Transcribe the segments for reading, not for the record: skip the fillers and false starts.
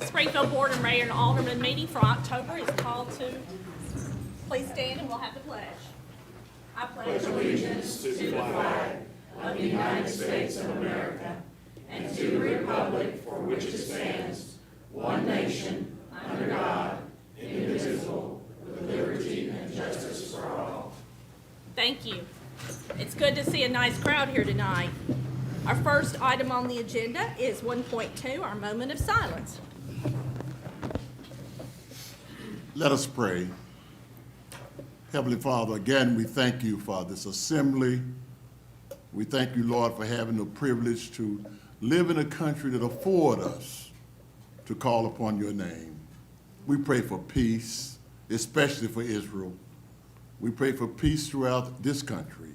Springfield Board and Mayor and Aldermen meeting for October is called to. Please stand and we'll have the pledge. I pledge allegiance to the flag of the United States of America and to the republic for which it stands, one nation, under God, indivisible, with liberty and justice for all. Thank you. It's good to see a nice crowd here tonight. Our first item on the agenda is 1.2, our moment of silence. Let us pray. Heavenly Father, again, we thank you for this assembly. We thank you, Lord, for having the privilege to live in a country that affords us to call upon your name. We pray for peace, especially for Israel. We pray for peace throughout this country.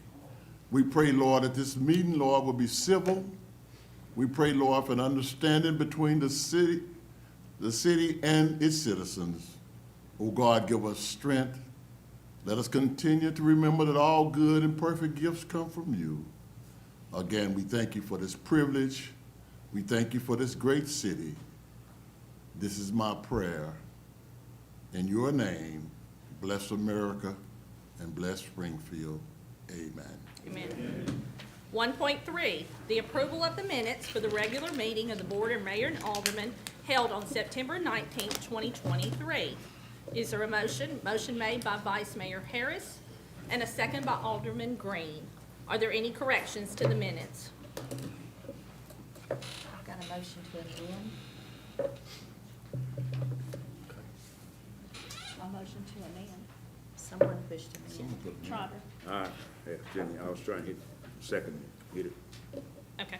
We pray, Lord, that this meeting, Lord, will be civil. We pray, Lord, for an understanding between the city and its citizens. Oh God, give us strength. Let us continue to remember that all good and perfect gifts come from you. Again, we thank you for this privilege. We thank you for this great city. This is my prayer. In your name, bless America and bless Springfield. Amen. Amen. 1.3, the approval of the minutes for the regular meeting of the Board and Mayor and Aldermen held on September 19th, 2023. Is there a motion? Motion made by Vice Mayor Harris and a second by Alderman Green. Are there any corrections to the minutes? I've got a motion to amend. A motion to amend. Someone pushed amend. Trotter. All right, yeah, Jenny, I was trying to hit second, hit it. Okay,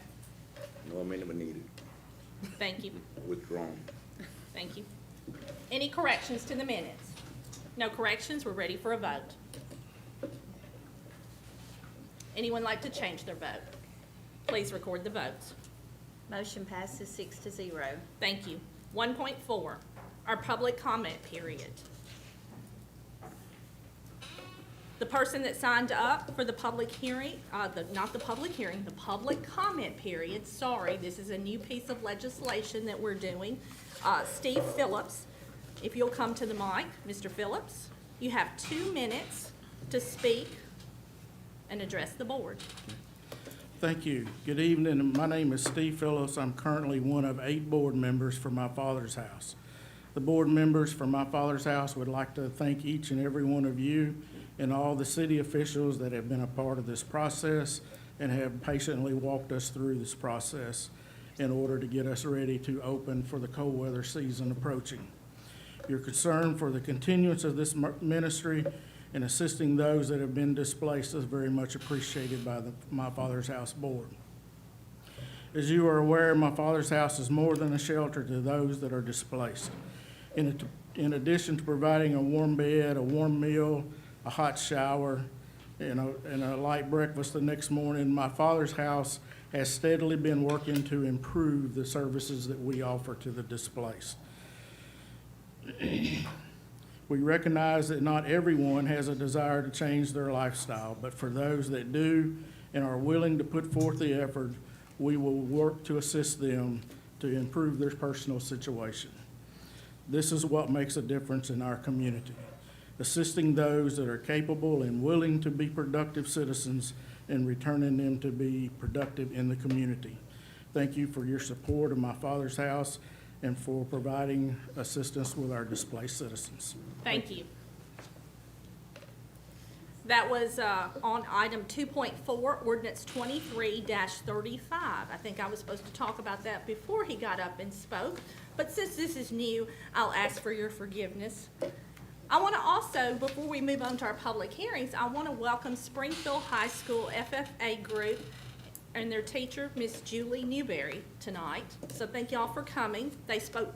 No amendment needed, thank you. withdrawn. Thank you. Any corrections to the minutes? No corrections, we're ready for a vote. Anyone like to change their vote? Please record the votes. Motion passes 6-0. Thank you. 1.4, our public comment period. The person that signed up for the public hearing, the public comment period, sorry, this is a new piece of legislation that we're doing. Steve Phillips, if you'll come to the mic, Mr. Phillips, you have 2 minutes to speak and address the board. Thank you. Good evening. My name is Steve Phillips. I'm currently one of 8 board members for my father's house. The board members for my father's house would like to thank each and every one of you and all the city officials that have been a part of this process and have patiently walked us through this process in order to get us ready to open for the cold weather season approaching. Your concern for the continuance of this ministry and assisting those that have been displaced is very much appreciated by my father's house board. As you are aware, my father's house is more than a shelter to those that are displaced. In addition to providing a warm bed, a warm meal, a hot shower, and a light breakfast the next morning, my father's house has steadily been working to improve the services that we offer to the displaced. We recognize that not everyone has a desire to change their lifestyle, but for those that do and are willing to put forth the effort, we will work to assist them to improve their personal situation. This is what makes a difference in our community, assisting those that are capable and willing to be productive citizens and returning them to be productive in the community. Thank you for your support of my father's house and for providing assistance with our displaced citizens. Thank you. That was on item 2.4, ordinance 23-35. I think I was supposed to talk about that before he got up and spoke, but since this is new, I'll ask for your forgiveness. I want to also, before we move on to our public hearings, I want to welcome Springfield High School FFA group and their teacher, Miss Julie Newberry, tonight. So thank y'all for coming. They spoke,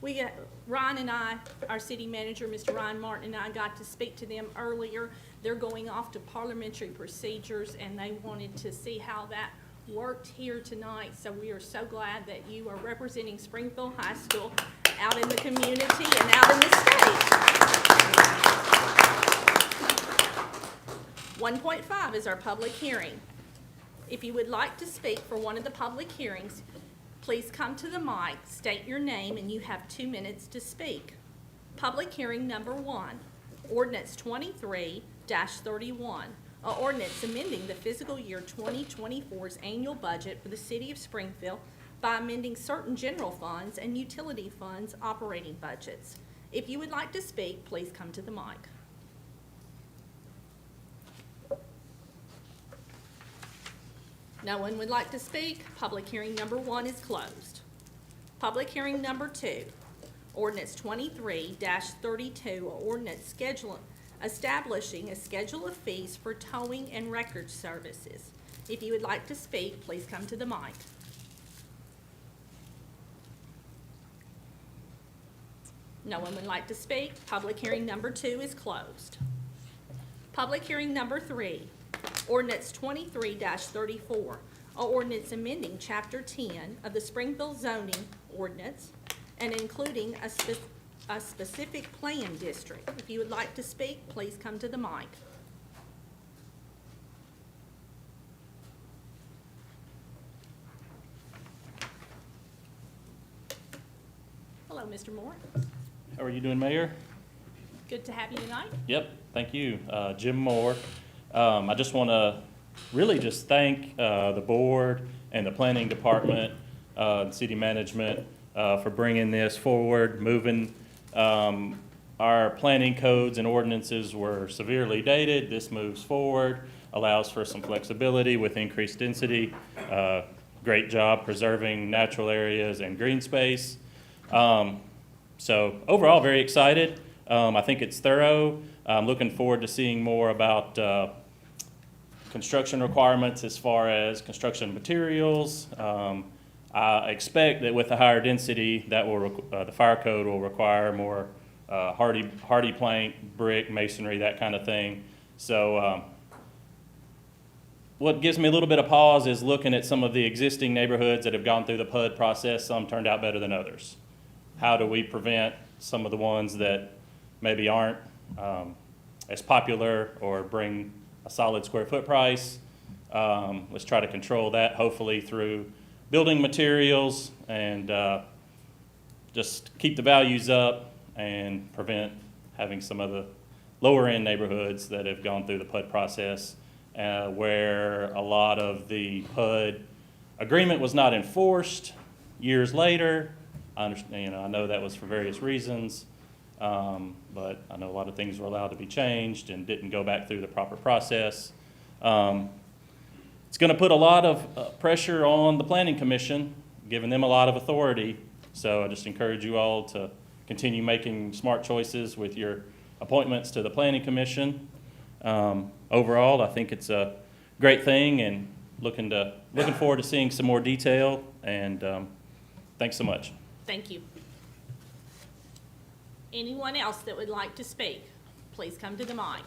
Ryan and I, our city manager, Mr. Ryan Martin, and I got to speak to them earlier. They're going off to parliamentary procedures, and they wanted to see how that worked here tonight. So we are so glad that you are representing Springfield High School out in the community and out in the state. 1.5 is our public hearing. If you would like to speak for one of the public hearings, Please come to the mic, state your name, and you have 2 minutes to speak. Public hearing number 1, ordinance 23-31, a ordinance amending the fiscal year 2024's annual budget for the city of Springfield by amending certain general funds and utility funds operating budgets. If you would like to speak, please come to the mic. No one would like to speak. Public hearing number 1 is closed. Public hearing number 2, ordinance 23-32, ordinance establishing a schedule of fees for towing and record services. If you would like to speak, please come to the mic. No one would like to speak. Public hearing number 2 is closed. Public hearing number 3, ordinance 23-34, a ordinance amending Chapter 10 of the Springfield zoning ordinance and including a specific plan district. If you would like to speak, please come to the mic. Hello, Mr. Moore. How are you doing, Mayor? Good to have you tonight. Yep, thank you. Jim Moore. I just want to really just thank the board and the planning department, city management for bringing this forward, moving. Our planning codes and ordinances were severely dated. This moves forward, allows for some flexibility with increased density. Great job preserving natural areas and green space. So overall, very excited. I think it's thorough. I'm looking forward to seeing more about construction requirements as far as construction materials. I expect that with the higher density, that will the fire code will require more hardy plank, brick, masonry, that kind of thing. So what gives me a little bit of pause is looking at some of the existing neighborhoods that have gone through the PUD process. Some turned out better than others. How do we prevent some of the ones that maybe aren't as popular or bring a solid square foot price? Let's try to control that, hopefully through building materials and just keep the values up and prevent having some of the lower end neighborhoods that have gone through the PUD process where a lot of the PUD agreement was not enforced years later. I understand, I know that was for various reasons, but I know a lot of things were allowed to be changed and didn't go back through the proper process. It's going to put a lot of pressure on the Planning Commission, giving them a lot of authority. So I just encourage you all to continue making smart choices with your appointments to the Planning Commission. Overall, I think it's a great thing, and looking forward to seeing some more detail. And thanks so much. Thank you. Anyone else that would like to speak, please come to the mic.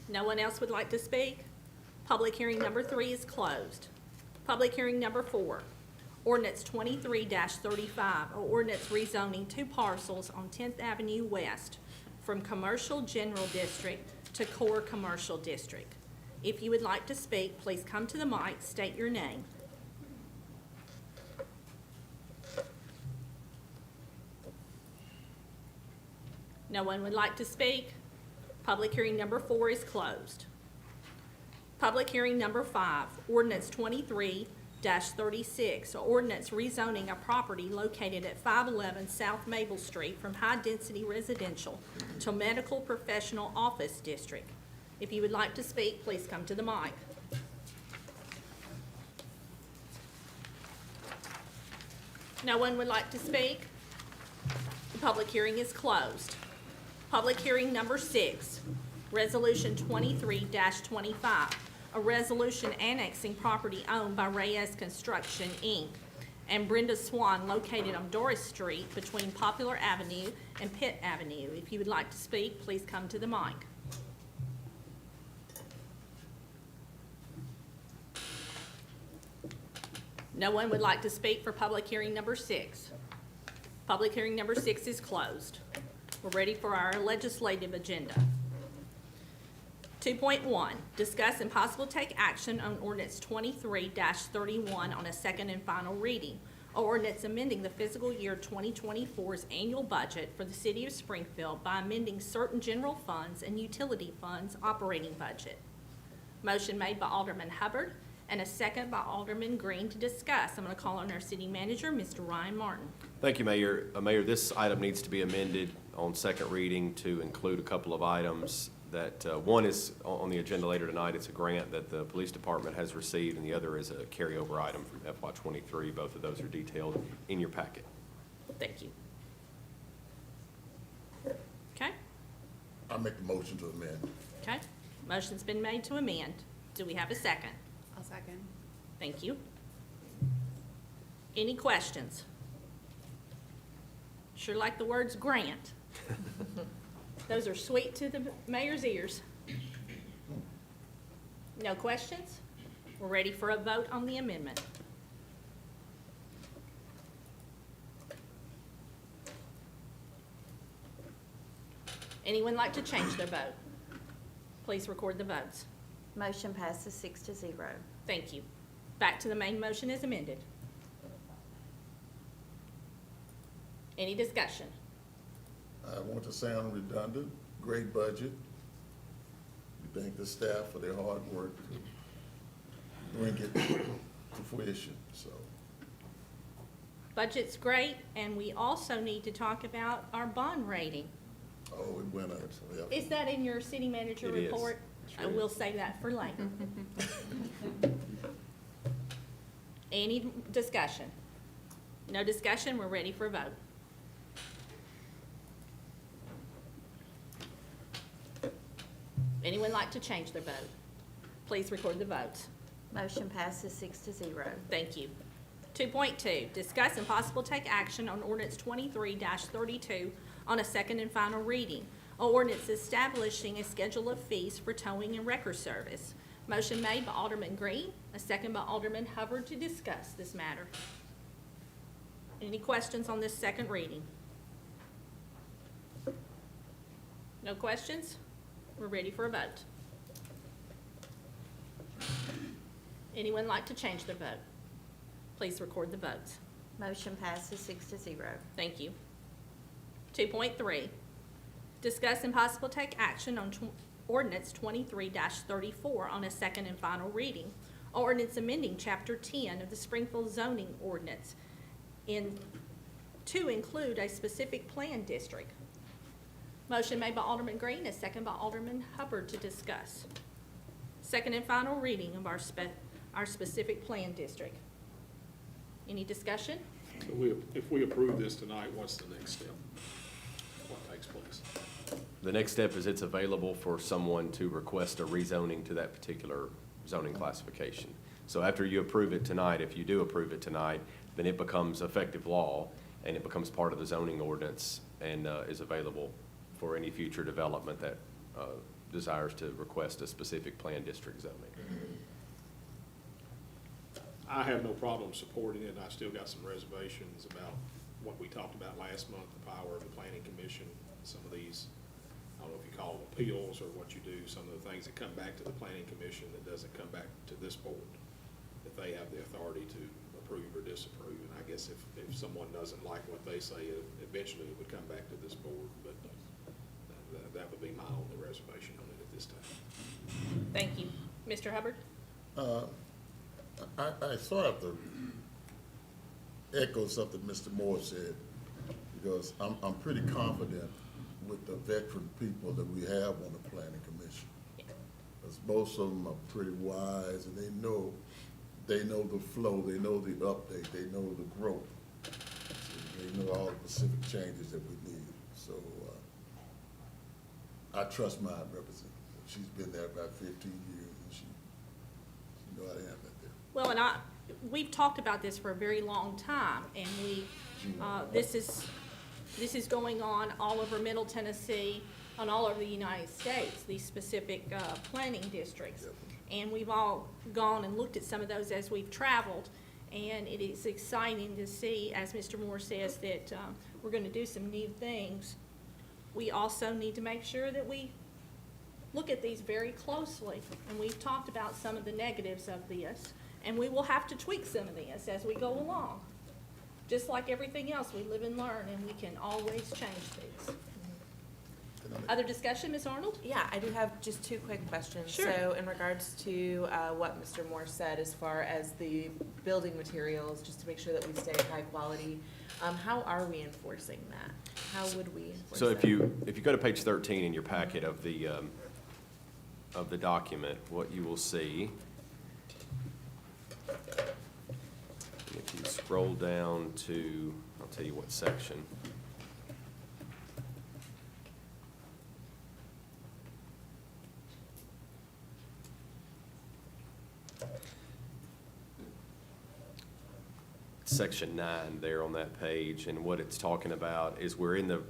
No one else would like to speak? Public hearing number 3 is closed. Public hearing number 4, ordinance 23-35, or ordinance rezoning 2 parcels on 10th Avenue West from Commercial General District to Core Commercial District. If you would like to speak, please come to the mic, state your name. No one would like to speak? Public hearing number 4 is closed. Public hearing number 5, ordinance 23-36, ordinance rezoning a property located at 511 South Maple Street from high-density residential to medical professional office district. If you would like to speak, please come to the mic. No one would like to speak? The public hearing is closed. Public hearing number 6, resolution 23-25, a resolution annexing property owned by Reyes Construction, Inc. and Brenda Swan located on Doris Street between Popular Avenue and Pitt Avenue. If you would like to speak, please come to the mic. No one would like to speak for public hearing number 6. Public hearing number 6 is closed. We're ready for our legislative agenda. 2.1, discuss and possible take action on ordinance 23-31 on a second and final reading. Or ordinance amending the fiscal year 2024's annual budget for the city of Springfield by amending certain general funds and utility funds operating budget. Motion made by Alderman Hubbard and a second by Alderman Green to discuss. I'm going to call on our city manager, Mr. Ryan Martin. Thank you, Mayor. Mayor, this item needs to be amended on second reading to include a couple of items that, one is on the agenda later tonight. It's a grant that the police department has received, and the other is a carryover item from FY '23. Both of those are detailed in your packet. Thank you. Okay, I make the motion to amend. okay. Motion's been made to amend. Do we have a second? I'll second. Thank you. Any questions? Sure like the words grant. Those are sweet to the mayor's ears. No questions? We're ready for a vote on the amendment. Anyone like to change their vote? Please record the votes. Motion passes 6-0. Thank you. Back to the main motion as amended. Any discussion? I want to sound redundant, great budget. We thank the staff for their hard work to bring it to fruition, so. Budget's great, and we also need to talk about our bond rating. Oh, it went up, yeah. Is that in your city manager It is. report? Sure is. We'll save that for later. Any discussion? No discussion, we're ready for a vote. Anyone like to change their vote? Please record the votes. Motion passes 6-0. Thank you. 2.2, discuss and possible take action on ordinance 23-32 on a second and final reading. An ordinance establishing a schedule of fees for towing and wrecker service. Motion made by Alderman Green, a second by Alderman Hubbard to discuss this matter. Any questions on this second reading? No questions? We're ready for a vote. Anyone like to change their vote? Please record the votes. Motion passes 6-0. Thank you. 2.3, discuss and possible take action on ordinance 23-34 on a second and final reading. Ordinance amending Chapter 10 of the Springfield zoning ordinance to include a specific plan district. Motion made by Alderman Green, a second by Alderman Hubbard to discuss. Second and final reading of our specific plan district. Any discussion? So if we approve this tonight, what's the next step? What takes place? The next step is it's available for someone to request a rezoning to that particular zoning classification. So after you approve it tonight, if you do approve it tonight, then it becomes effective law, and it becomes part of the zoning ordinance and is available for any future development that desires to request a specific plan district zoning. I have no problem supporting it. I still got some reservations about what we talked about last month, the power of the planning commission, some of these, I don't know if you call them appeals or what you do, some of the things that come back to the planning commission that doesn't come back to this board, that they have the authority to approve or disapprove. And I guess if someone doesn't like what they say, eventually it would come back to this board, but that would be my only reservation on it at this time. Thank you. Mr. Hubbard? I sort of have to echo something Mr. Moore said, because I'm pretty confident with the veteran people that we have on the planning commission. Because most of them are pretty wise, and they know the flow, they know the update, they know the growth. So they know all the specific changes that we need. So I trust my representative. She's been there about 15 years, and she know how to handle it there. Well, and we've talked about this for a very long time, and this is going on all over Middle Tennessee, and all over the United States, these specific planning districts. Yep. And we've all gone and looked at some of those as we've traveled, and it is exciting to see, as Mr. Moore says, that we're going to do some new things. We also need to make sure that we look at these very closely. And we've talked about some of the negatives of this, and we will have to tweak some of this as we go along. Just like everything else, we live and learn, and we can always change things. Other discussion, Ms. Arnold? Yeah, I do have just two quick questions. Sure. So in regards to what Mr. Moore said as far as the building materials, just to make sure that we stay high quality, how are we enforcing that? How would we enforce So that? if you go to page 13 in your packet of the document, what you will see, if you scroll down to, I'll tell you what section. Section 9 there on that page, and what it's talking about is we're in the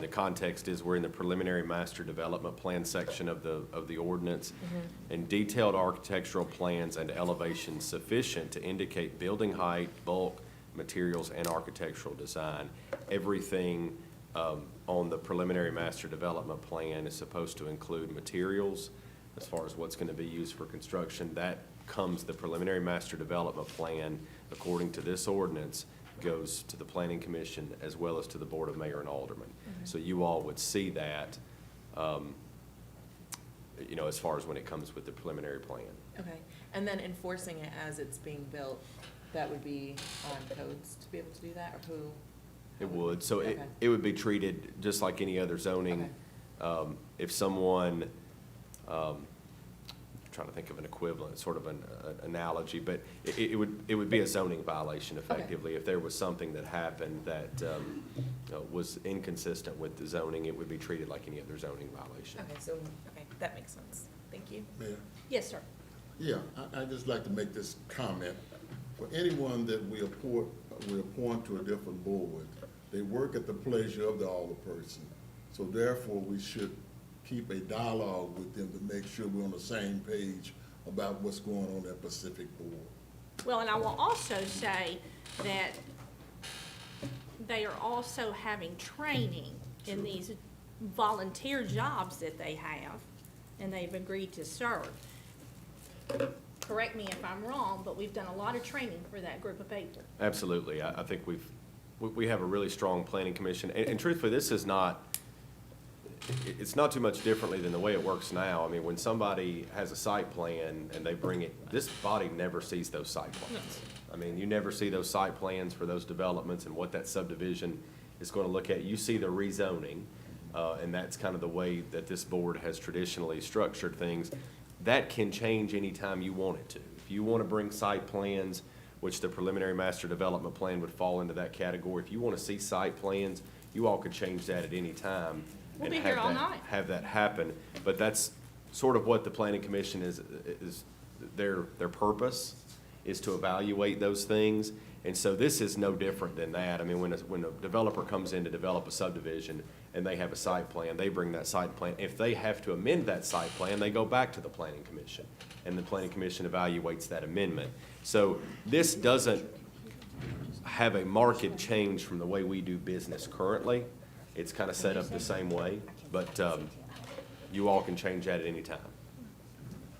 context is we're in the preliminary master development plan section of the ordinance, and detailed architectural plans and elevations sufficient to indicate building height, bulk, materials, and architectural design. Everything on the preliminary master development plan is supposed to include materials as far as what's going to be used for construction. That comes, the preliminary master development plan, according to this ordinance, goes to the planning commission as well as to the board of mayor and aldermen. So you all would see that, as far as when it comes with the preliminary plan. Okay, and then enforcing it as it's being built, that would be on codes to be able to do that, or who? It would, so Okay. it would be treated just like any other zoning. If someone, trying to think of an equivalent, sort of an analogy, but it would be a zoning violation effectively. If there was something that happened that was inconsistent with the zoning, it would be treated like any other zoning violation. Okay, that makes sense. Thank you. Mayor? Yes, sir. Yeah, I'd just like to make this comment. For anyone that we appoint to a different board, they work at the pleasure of the alderperson. So therefore, we should keep a dialogue with them to make sure we're on the same page about what's going on at Pacific Board. Well, and I will also say that they are also having training in these volunteer jobs that they have, and they've agreed to serve. Correct me if I'm wrong, but we've done a lot of training for that group of people. Absolutely. I think we have a really strong planning commission. And truthfully, this is not, it's not too much differently than the way it works now. I mean, when somebody has a site plan and they bring it, this body never sees those site plans. I mean, you never see those site plans for those developments and what that subdivision is going to look at. You see the rezoning, and that's kind of the way that this board has traditionally structured things. That can change anytime you want it to. If you want to bring site plans, which the preliminary master development plan would fall into that category, if you want to see site plans, you all could change that at any time. We'll and be have here all that- night. Have that happen. But that's sort of what the planning commission is their purpose is to evaluate those things. And so this is no different than that. I mean, when a developer comes in to develop a subdivision and they have a site plan, they bring that site plan. If they have to amend that site plan, they go back to the planning commission, and the planning commission evaluates that amendment. So this doesn't have a marked change from the way we do business currently. It's kind of set up the same way, but you all can change that at any time.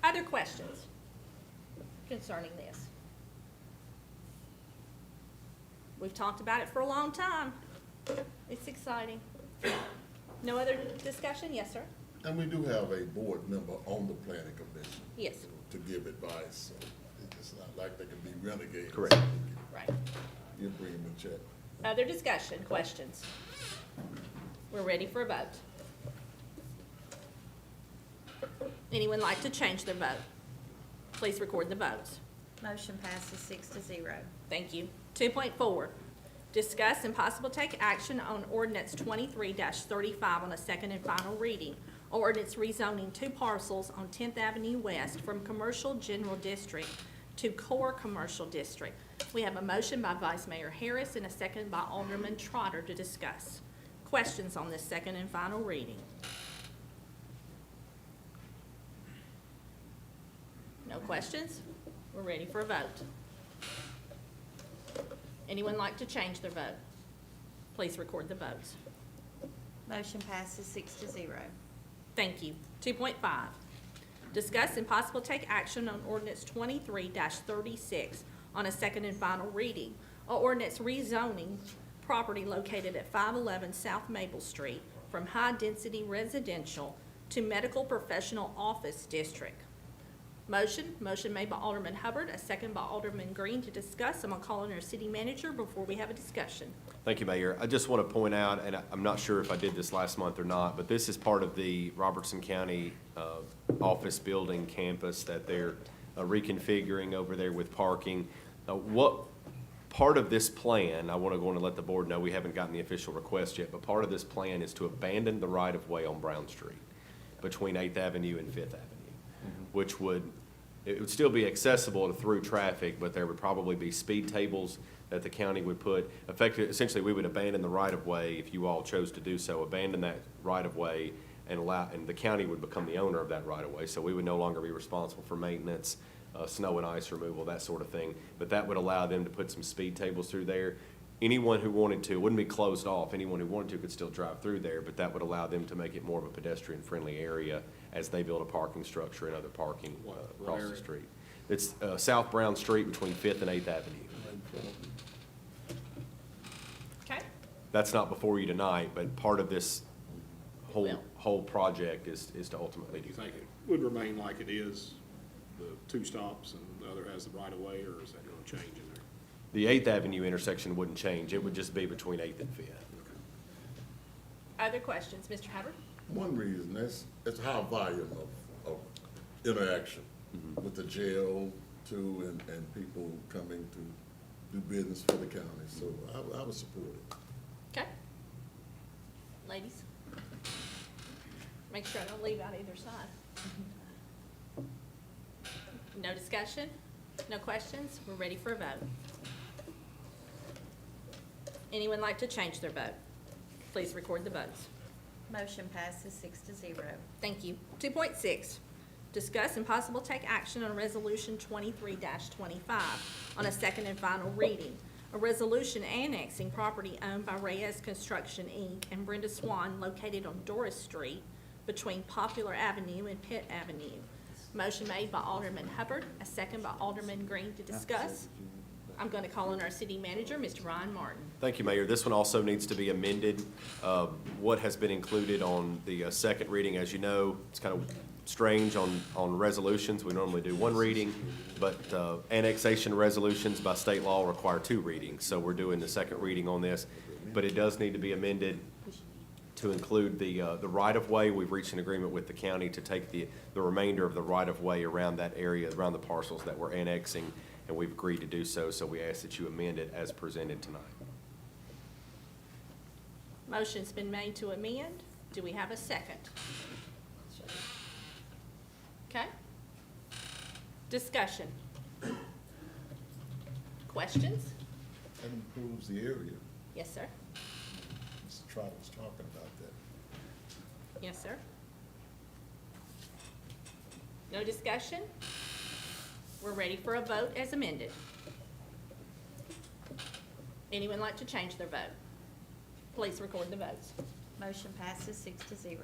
Other questions concerning this? We've talked about it for a long time. It's exciting. No other discussion? Yes, sir? And we do have a board member on the planning commission. Yes. To give advice, so it's not like they can be renegades. Correct. Right. You bring them in check. Other discussion, questions? We're ready for a vote. Anyone like to change their vote? Please record the votes. Motion passes 6-0. Thank you. 2.4, discuss and possible take action on ordinance 23-35 on a second and final reading. Ordinance rezoning 2 parcels on 10th Avenue West from Commercial General District to Core Commercial District. We have a motion by Vice Mayor Harris and a second by Alderman Trotter to discuss. Questions on this second and final reading? No questions? We're ready for a vote. Anyone like to change their vote? Please record the votes. Motion passes 6-0. Thank you. 2.5, discuss and possible take action on ordinance 23-36 on a second and final reading. A ordinance rezoning property located at 511 South Maple Street from high-density residential to medical professional office district. Motion made by Alderman Hubbard, a second by Alderman Green to discuss. I'm gonna call on our city manager before we have a discussion. Thank you, Mayor. I just want to point out, and I'm not sure if I did this last month or not, but this is part of the Robertson County office building campus that they're reconfiguring over there with parking. What part of this plan, I want to go on and let the board know, we haven't gotten the official request yet, but part of this plan is to abandon the right-of-way on Brown Street between 8th Avenue and 5th Avenue, which it would still be accessible to through traffic, but there would probably be speed tables that the county would put. Essentially, we would abandon the right-of-way, if you all chose to do so, abandon that right-of-way and the county would become the owner of that right-of-way. So we would no longer be responsible for maintenance, snow and ice removal, that sort of thing. But that would allow them to put some speed tables through there. Anyone who wanted to, it wouldn't be closed off, anyone who wanted to could still drive through there, but that would allow them to make it more of a pedestrian-friendly area as they build a parking structure and other parking across the street. It's South Brown Street between 5th and 8th Avenue. Okay? That's not before you tonight, but part of this Will. whole project is to ultimately Do do you that. think it would remain like it is, the two stops and the other has the right of way, or is that gonna change in there? The 8th Avenue intersection wouldn't change, it would just be between 8th and 5th. Other questions, Mr. Hubbard? One reason, it's high volume of interaction with the jail too, and people coming to do business for the county, so I would support it. Okay. Ladies? Make sure I don't leave out either side. No discussion? No questions? We're ready for a vote. Anyone like to change their vote? Please record the votes. Motion passes 6-0. Thank you. 2.6, discuss and possible take action on Resolution 23-25 on a second and final reading. A resolution annexing property owned by Reyes Construction, Inc. and Brenda Swan located on Doris Street between Popular Avenue and Pitt Avenue. Motion made by Alderman Hubbard, a second by Alderman Green to discuss. I'm going to call on our city manager, Mr. Ryan Martin. Thank you, Mayor. This one also needs to be amended. What has been included on the second reading, as you know, it's kind of strange on resolutions. We normally do one reading, but annexation resolutions by state law require 2 readings. So we're doing the second reading on this, but it does need to be amended to include the right-of-way. We've reached an agreement with the county to take the remainder of the right-of-way around that area, around the parcels that we're annexing, and we've agreed to do so. So we ask that you amend it as presented tonight. Motion's been made to amend. Do we have a second? Okay. Discussion. Questions? That improves the area. Yes, sir. Mr. Trotter was talking about that. Yes, sir. No discussion? We're ready for a vote as amended. Anyone like to change their vote? Please record the votes. Motion passes 6-0.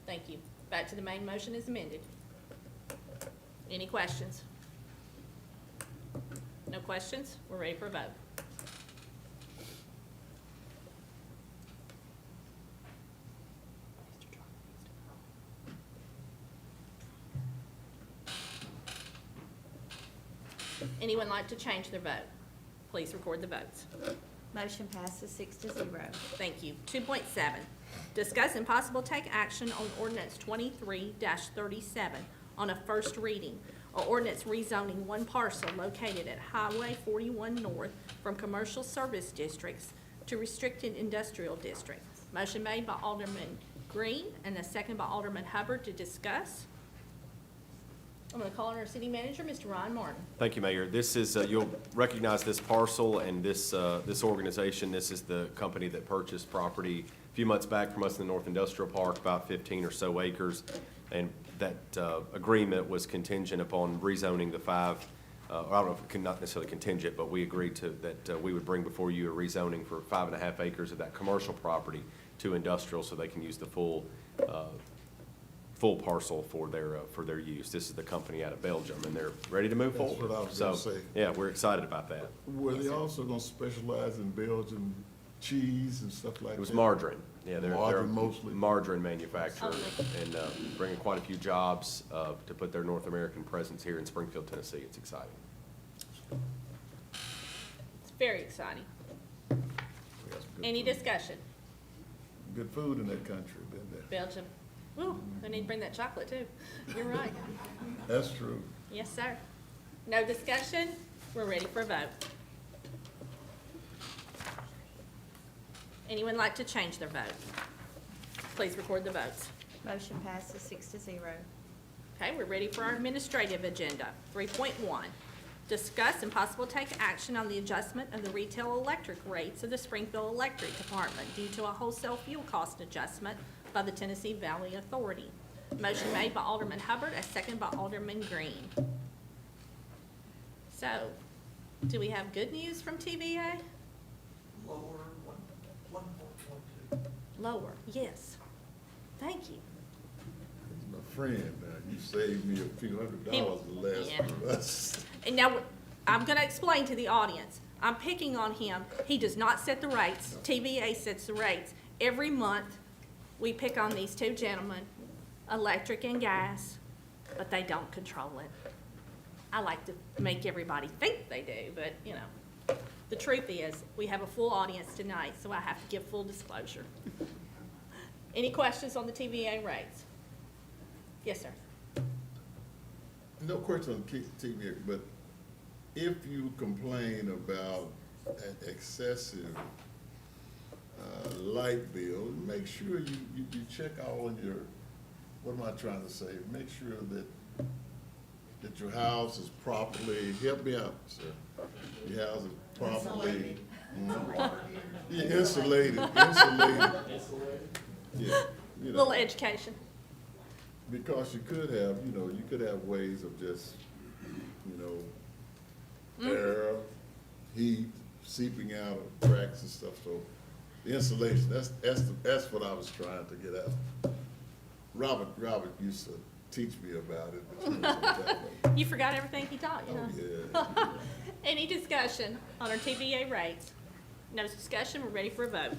Thank you. Back to the main motion as amended. Any questions? No questions? We're ready for a vote. Anyone like to change their vote? Please record the votes. Motion passes 6-0. Thank you. 2.7, discuss and possible take action on ordinance 23-37 on a first reading. An ordinance rezoning one parcel located at Highway 41 North from commercial service districts to restricted industrial district. Motion made by Alderman Green and a second by Alderman Hubbard to discuss. I'm going to call on our city manager, Mr. Ryan Martin. Thank you, Mayor. This is, you'll recognize this parcel and this organization. This is the company that purchased property a few months back from us in the North Industrial Park, about 15 or so acres. And that agreement was contingent upon rezoning the 5, I don't know if it not necessarily contingent, but we agreed to that we would bring before you a rezoning for 5.5 acres of that commercial property to industrial so they can use the full full parcel for their use. This is the company out of Belgium, and they're ready to move That's forward. what I was gonna So, say. yeah, we're excited about that. Were they also gonna specialize in Belgian cheese and stuff like that? It was margarine. Yeah, they're a Margarine mostly? margarine manufacturer, Okay. and bringing quite a few jobs to put their North American presence here in Springfield, Tennessee. It's exciting. It's very exciting. We got some good Any food. discussion? Good food in that country, been there. Belgium. Woo, they need to bring that chocolate too. You're right. That's true. Yes, sir. No discussion? We're ready for a vote. Anyone like to change their vote? Please record the votes. Motion passes 6-0. Okay, we're ready for our administrative agenda. 3.1, discuss and possible take action on the adjustment of the retail electric rates of the Springfield Electric Department due to a wholesale fuel cost adjustment by the Tennessee Valley Authority. Motion made by Alderman Hubbard, a second by Alderman Green. So, do we have good news from TVA? Lower, yes. Thank you. He's my friend now. You saved me a few $100 the last Yeah. few months. And now, I'm gonna explain to the audience, I'm picking on him. He does not set the rates. TVA sets the rates. Every month, we pick on these two gentlemen, electric and gas, but they don't control it. I like to make everybody think they do, but, you know, the truth is, we have a full audience tonight, so I have to give full disclosure. Any questions on the TVA rates? Yes, sir. No question on TV, but if you complain about an excessive light bill, make sure you check all of your, what am I trying to say? Make sure that your house is properly, help me out, sir. Your house is properly. Yeah, insulated. Yeah, you know. Little education. Because you could have, you could have ways of just, air, heat seeping out of cracks and stuff, so the insulation, that's what I was trying to get at. Robert used to teach me about it, but you know, that way. You forgot everything he taught you, huh? Oh, yeah. Any discussion on our TVA rates? No discussion, we're ready for a vote.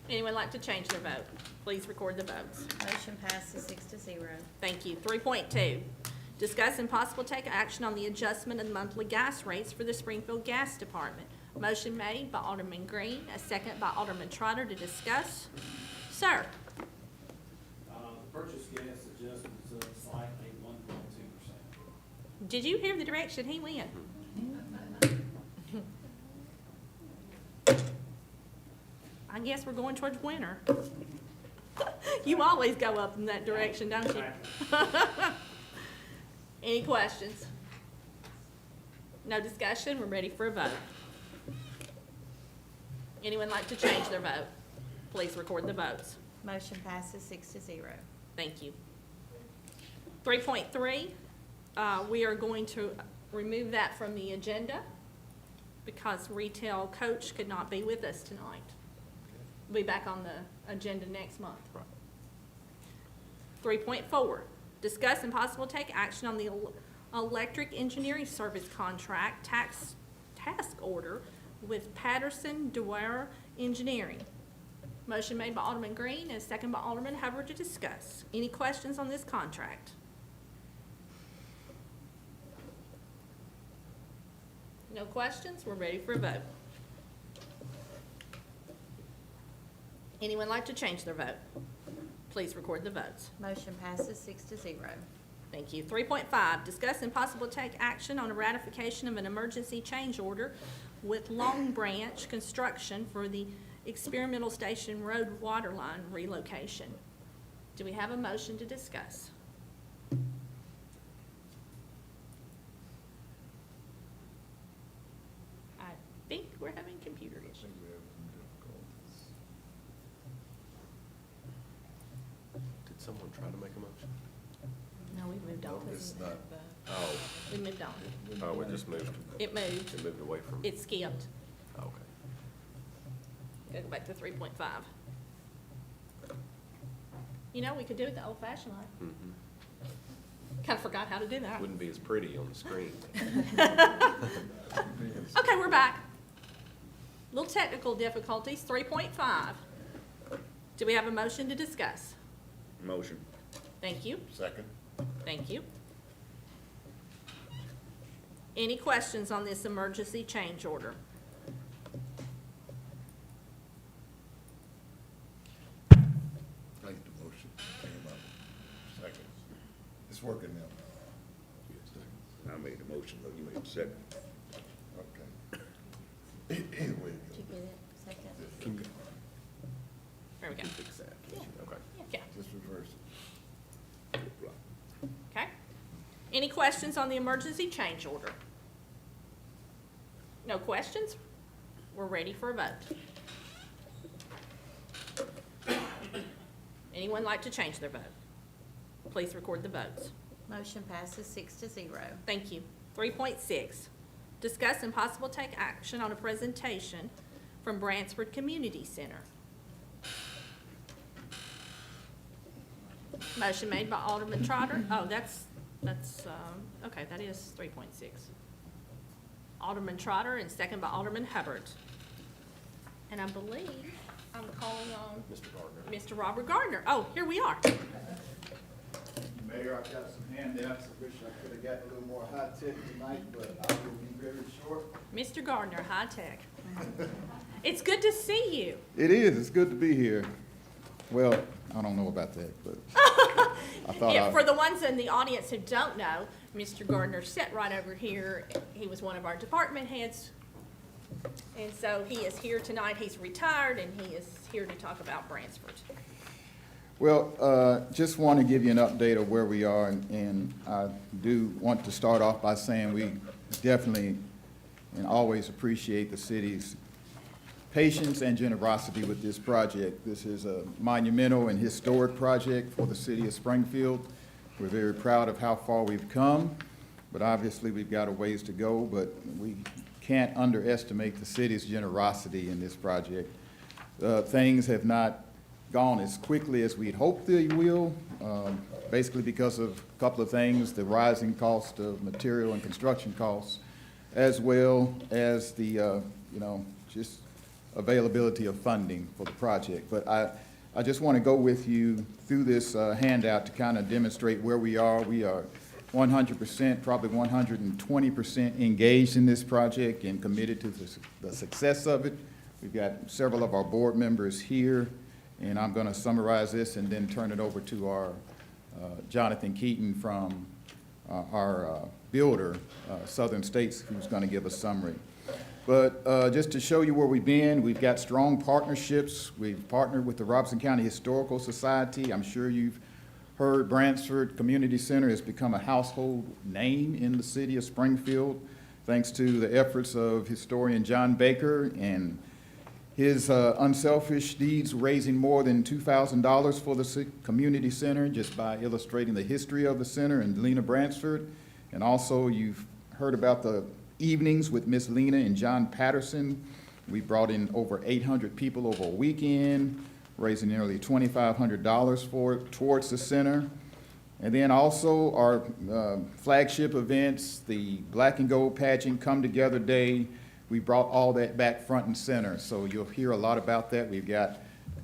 Anyone like to change their vote? Please record the votes. Motion passes 6-0. Thank you. 3.2, discuss and possible take action on the adjustment of monthly gas rates for the Springfield Gas Department. Motion made by Alderman Green, a second by Alderman Trotter to discuss. Sir, The purchase gas adjustment's up slightly, 1.2%. did you hear the direction he went? I guess we're going towards winter. You always go up in that direction, don't you? Any questions? No discussion, we're ready for a vote. Anyone like to change their vote? Please record the votes. Motion passes 6-0. Thank you. 3.3, we are going to remove that from the agenda because retail coach could not be with us tonight. We'll be back on the agenda next month. 3.4, discuss and possible take action on the electric engineering service contract task order with Patterson Dwyer Engineering. Motion made by Alderman Green and second by Alderman Hubbard to discuss. Any questions on this contract? No questions? We're ready for a vote. Anyone like to change their vote? Please record the votes. Motion passes 6-0. Thank you. 3.5, discuss and possible take action on a ratification of an emergency change order with Long Branch Construction for the Experimental Station Road waterline relocation. Do we have a motion to discuss? I think we're having computer I issues. think we have some difficulties. Did someone try to make a motion? No, we moved on. It's not. Oh, We moved on. oh, it just moved. It moved. It moved away from. It skipped. Oh, okay. Gotta go back to 3.5. You know, we could do it the old-fashioned way. Kind of forgot how to do that. Wouldn't be as pretty on the screen. Okay, we're back. Little technical difficulties, 3.5. Do we have a motion to discuss? Motion. Thank you, Second. thank you. Any questions on this emergency change order? Make the motion. Came up. Second. It's working now. I made the motion, but you made the second. Okay. Anyway. Did you get it? Second? There we go. Fix that. Okay. Yeah, Just reverse it. okay. Any questions on the emergency change order? No questions? We're ready for a vote. Anyone like to change their vote? Please record the votes. Motion passes 6-0. Thank you. 3.6, discuss and possible take action on a presentation from Bransford Community Center. Motion made by Alderman Trotter. Oh, okay, that is 3.6. Alderman Trotter and second by Alderman Hubbard. And I believe I'm calling on Mr. Gardner. Mr. Robert Gardner. Oh, here we are. Mayor, I've got some handouts. I wish I could have gotten a little more high-tech tonight, but I will be very short. Mr. Gardner, high tech. It's good to see you. It is. It's good to be here. Well, I don't know about that, but I thought For the ones in the audience who don't know, Mr. Gardner sat right over here. He was one of our department heads. And so he is here tonight. He's retired and he is here to talk about Bransford. Well, just want to give you an update of where we are, and I do want to start off by saying we definitely and always appreciate the city's patience and generosity with this project. This is a monumental and historic project for the city of Springfield. We're very proud of how far we've come, but obviously we've got a ways to go, but we can't underestimate the city's generosity in this project. Things have not gone as quickly as we'd hoped they will, basically because of a couple of things, the rising cost of material and construction costs, as well as the, just availability of funding for the project. But I just want to go with you through this handout to kind of demonstrate where we are. We are 100%, probably 120% engaged in this project and committed to the success of it. We've got several of our board members here, and I'm going to summarize this and then turn it over to our Jonathan Keaton from our builder, Southern States, who's going to give a summary. But just to show you where we've been, we've got strong partnerships. We've partnered with the Robeson County Historical Society. I'm sure you've heard Bransford Community Center has become a household name in the city of Springfield, thanks to the efforts of historian John Baker and his unselfish deeds, raising more than $2,000 for the community center just by illustrating the history of the center and Lena Bransford. And also you've heard about the evenings with Miss Lena and John Patterson. We brought in over 800 people over a weekend, raising nearly $2,500 towards the center. And then also our flagship events, the Black and Gold Pageant Come Together Day. We brought all that back front and center, so you'll hear a lot about that. We've got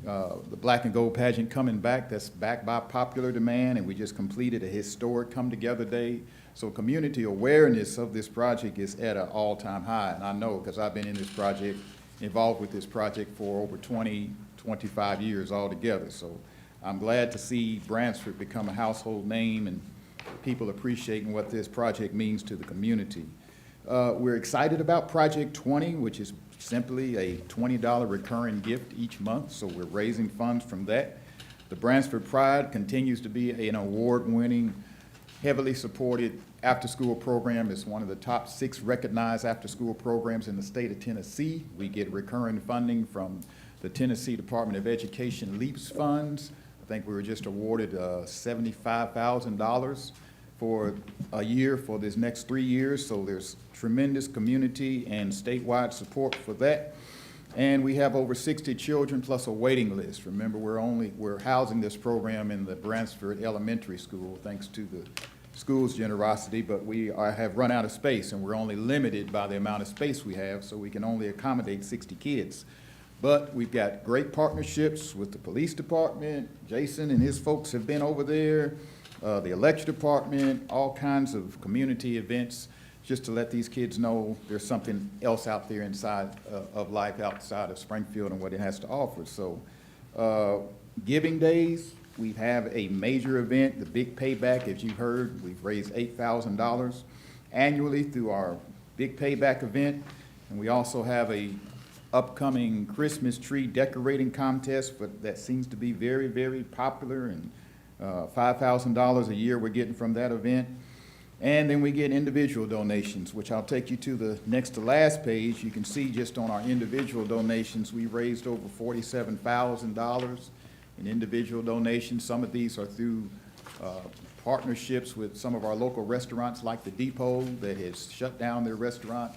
the Black and Gold Pageant coming back. That's backed by popular demand, and we just completed a historic Come Together Day. So community awareness of this project is at an all-time high, and I know because I've been in this project, involved with this project for over 25 years altogether. So I'm glad to see Bransford become a household name and people appreciating what this project means to the community. We're excited about Project 20, which is simply a $20 recurring gift each month, so we're raising funds from that. The Bransford Pride continues to be an award-winning, heavily supported after-school program. It's one of the top 6 recognized after-school programs in the state of Tennessee. We get recurring funding from the Tennessee Department of Education LEAPS funds. I think we were just awarded $75,000 for a year for this next 3 years, so there's tremendous community and statewide support for that. And we have over 60 children plus a waiting list. Remember, we're housing this program in the Bransford Elementary School, thanks to the school's generosity, but we have run out of space, and we're only limited by the amount of space we have, so we can only accommodate 60 kids. But we've got great partnerships with the police department. Jason and his folks have been over there, the election department, all kinds of community events, just to let these kids know there's something else out there inside of life outside of Springfield and what it has to offer. So Giving Days, we have a major event, the Big Payback. As you heard, we've raised $8,000 annually through our Big Payback event. And we also have a upcoming Christmas tree decorating contest, but that seems to be very, very popular, and $5,000 a year we're getting from that event. And then we get individual donations, which I'll take you to the next to last page. You can see just on our individual donations, we raised over $47,000 in individual donations. Some of these are through partnerships with some of our local restaurants, like the Depot, that has shut down their restaurant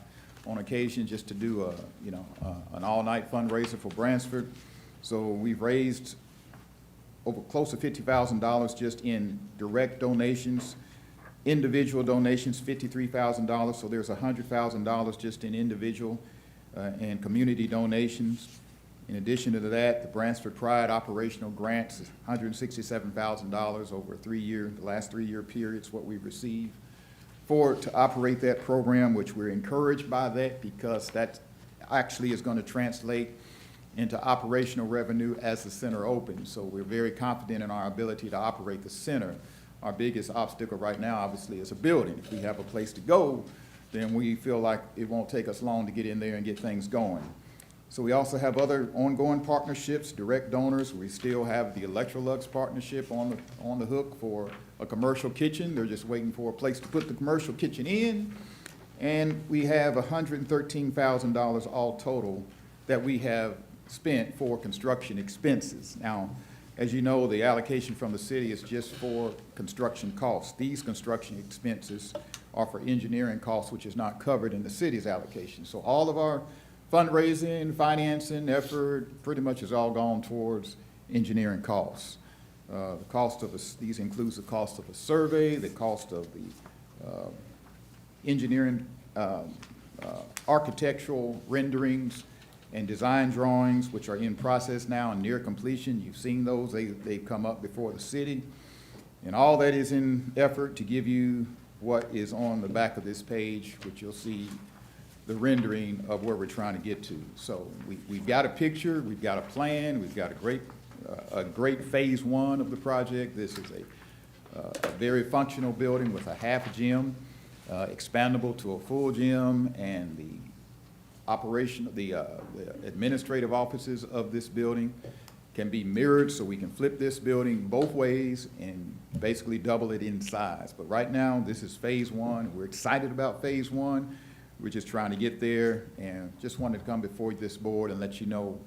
on occasion just to do an all-night fundraiser for Bransford. So we've raised over close to $50,000 just in direct donations. Individual donations, $53,000, so there's $100,000 just in individual and community donations. In addition to that, the Bransford Pride operational grants is $167,000 over the last 3-year period is what we've received to operate that program, which we're encouraged by that, because that actually is going to translate into operational revenue as the center opens. So we're very confident in our ability to operate the center. Our biggest obstacle right now, obviously, is a building. If we have a place to go, then we feel like it won't take us long to get in there and get things going. So we also have other ongoing partnerships, direct donors. We still have the Electrolux partnership on the hook for a commercial kitchen. They're just waiting for a place to put the commercial kitchen in. And we have $113,000 all total that we have spent for construction expenses. Now, as you know, the allocation from the city is just for construction costs. These construction expenses are for engineering costs, which is not covered in the city's allocation. So all of our fundraising, financing effort pretty much has all gone towards engineering costs. The cost of these includes the cost of a survey, the cost of the engineering, architectural renderings, and design drawings, which are in process now and near completion. You've seen those. They've come up before the city. And all that is in effort to give you what is on the back of this page, which you'll see the rendering of where we're trying to get to. So we've got a picture, we've got a plan, we've got a great phase one of the project. This is a very functional building with a half gym, expandable to a full gym, and the administrative offices of this building can be mirrored, so we can flip this building both ways and basically double it in size. But right now, this is phase one. We're excited about phase one. We're just trying to get there, and just wanted to come before this board and let you know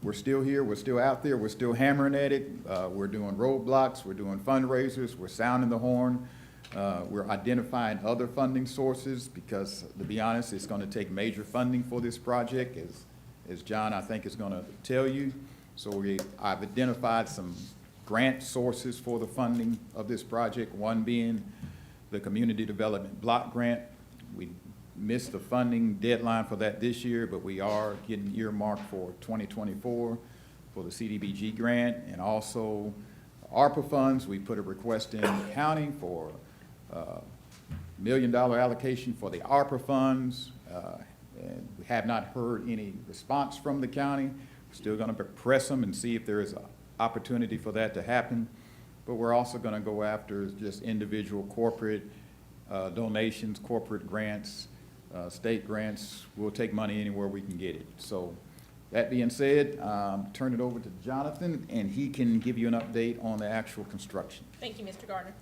we're still here, we're still out there, we're still hammering at it. We're doing roadblocks, we're doing fundraisers, we're sounding the horn. We're identifying other funding sources because, to be honest, it's going to take major funding for this project, as John, I think, is going to tell you. So I've identified some grant sources for the funding of this project, one being the Community Development Block Grant. We missed the funding deadline for that this year, but we are getting earmarked for 2024 for the CDBG grant, and also ARPA funds. We put a request in the county for $1 million allocation for the ARPA funds, and we have not heard any response from the county. We're still going to press them and see if there is an opportunity for that to happen, but we're also going to go after just individual corporate donations, corporate grants, state grants. We'll take money anywhere we can get it. So that being said, turn it over to Jonathan, and he can give you an update on the actual construction. Thank you, Mr. Gardner.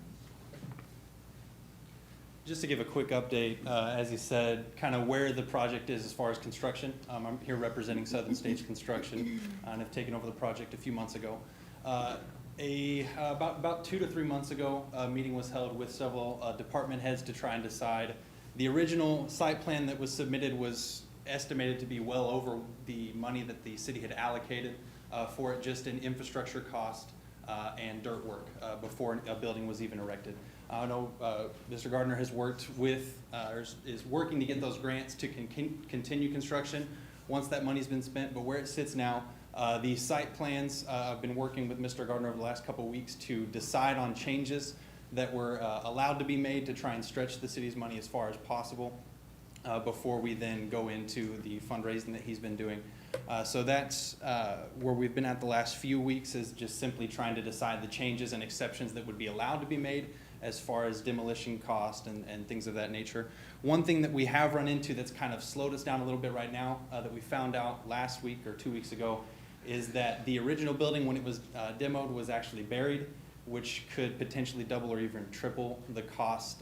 Just to give a quick update, as you said, kind of where the project is as far as construction. I'm here representing Southern States Construction, and have taken over the project a few months ago. About 2 to 3 months ago, a meeting was held with several department heads to try and decide. The original site plan that was submitted was estimated to be well over the money that the city had allocated for it, just in infrastructure cost and dirt work before a building was even erected. I know Mr. Gardner has worked with, is working to get those grants to continue construction once that money's been spent, but where it sits now, the site plans, I've been working with Mr. Gardner over the last couple of weeks to decide on changes that were allowed to be made to try and stretch the city's money as far as possible before we then go into the fundraising that he's been doing. So that's where we've been at the last few weeks, is just simply trying to decide the changes and exceptions that would be allowed to be made as far as demolition cost and things of that nature. One thing that we have run into that's kind of slowed us down a little bit right now, that we found out last week or 2 weeks ago, is that the original building, when it was demoed, was actually buried, which could potentially double or even triple the cost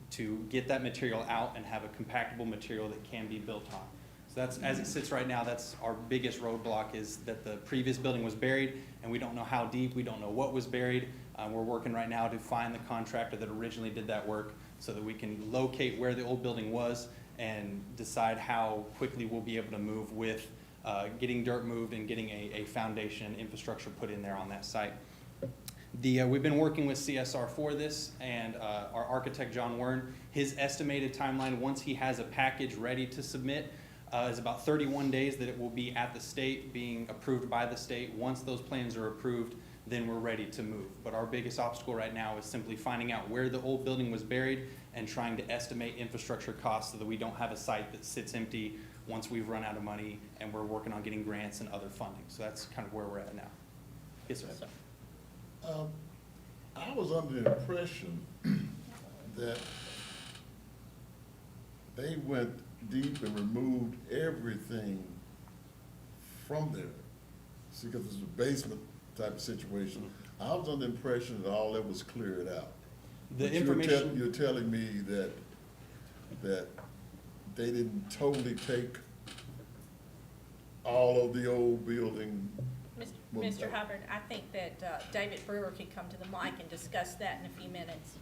to get that material out and have a compactable material that can be built on. So that's, as it sits right now, that's our biggest roadblock, is that the previous building was buried and we don't know how deep, we don't know what was buried. We're working right now to find the contractor that originally did that work so that we can locate where the old building was and decide how quickly we'll be able to move with getting dirt moved and getting a foundation infrastructure put in there on that site. We've been working with CSR for this, and our architect, John Wern, his estimated timeline, once he has a package ready to submit, is about 31 days that it will be at the state, being approved by the state. Once those plans are approved, then we're ready to move. But our biggest obstacle right now is simply finding out where the old building was buried and trying to estimate infrastructure costs so that we don't have a site that sits empty once we've run out of money and we're working on getting grants and other funding. So that's kind of where we're at now. Yes, sir. I was under the impression that they went deep and removed everything from there. See, because it's a basement type of situation. I was under the impression that all that was cleared out. The But information. you're telling me that they didn't totally take all of the old building. Mr. Hubbard, I think that David Brewer could come to the mic and discuss that in a few minutes.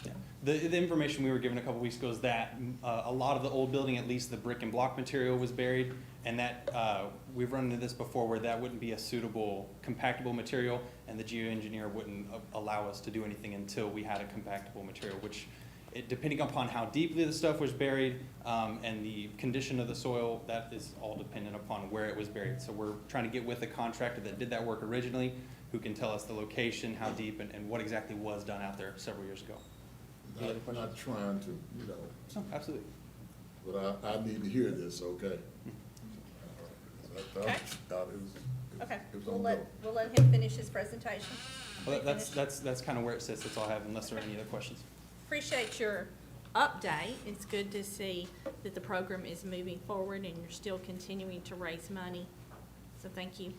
Yeah. The information we were given a couple weeks ago is that a lot of the old building, at least the brick and block material, was buried, and that we've run into this before where that wouldn't be a suitable compactable material, and the geoengineer wouldn't allow us to do anything until we had a compactable material, which, depending upon how deeply the stuff was buried and the condition of the soil, that is all dependent upon where it was buried. So we're trying to get with the contractor that did that work originally, who can tell us the location, how deep, and what exactly was done out there several years ago. Not trying to, No, absolutely. but I need to hear this, okay? Okay. Thought Okay, it was we'll on let him finish his presentation. Well, that's kind of where it sits. That's all I have, unless there are any other questions. Appreciate your update. It's good to see that the program is moving forward and you're still continuing to raise money. So thank you.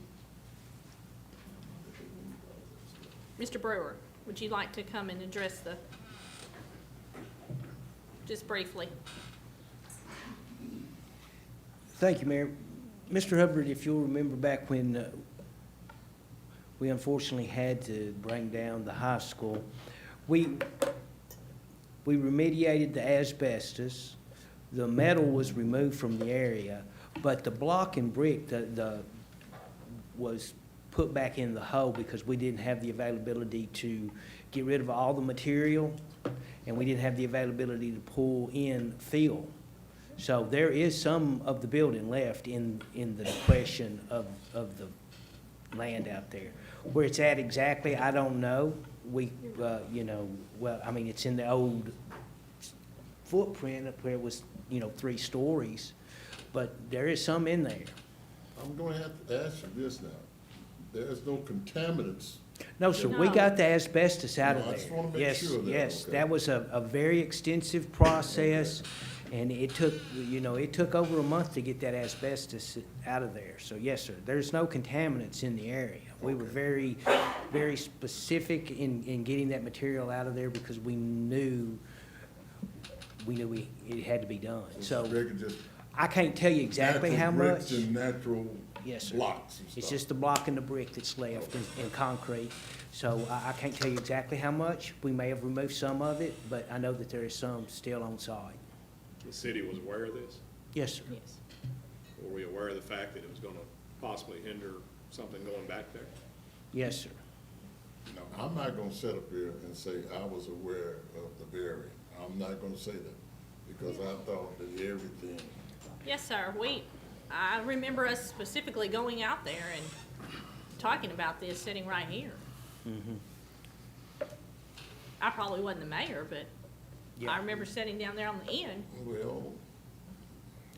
Mr. Brewer, would you like to come and address just briefly? Thank you, Mayor. Mr. Hubbard, if you'll remember back when we unfortunately had to bring down the high school, we remediated the asbestos, the metal was removed from the area, but the block and brick was put back in the hole because we didn't have the availability to get rid of all the material, and we didn't have the availability to pull in fill. So there is some of the building left in the depression of the land out there. Where it's at exactly, I don't know. We, well, I mean, it's in the old footprint up where it was, 3 stories, but there is some in there. I'm gonna have to ask you this now. There's no contaminants. No, sir, we got the asbestos out of No, I there. just wanna make Yes, sure of that, yes, okay. that was a very extensive process, and it took over a month to get that asbestos out of there. So, yes, sir, there's no contaminants in the area. We were very, very specific in getting that material out of there because we knew it had to be done. So, They could just I can't tell you exactly how natural much. bricks and natural Yes, sir. blocks and It's stuff. just the block and the brick that's left in concrete. So I can't tell you exactly how much. We may have removed some of it, but I know that there is some still on site. The city was aware of this? Yes, sir. Yes. Were we aware of the fact that it was gonna possibly hinder something going back there? Yes, sir. Now, I'm not gonna sit up here and say I was aware of the variant. I'm not gonna say that, because I thought that everything, Yes, sir. I remember us specifically going out there and talking about this sitting right here. I probably wasn't the mayor, but I Yeah. remember sitting down there on the end. well,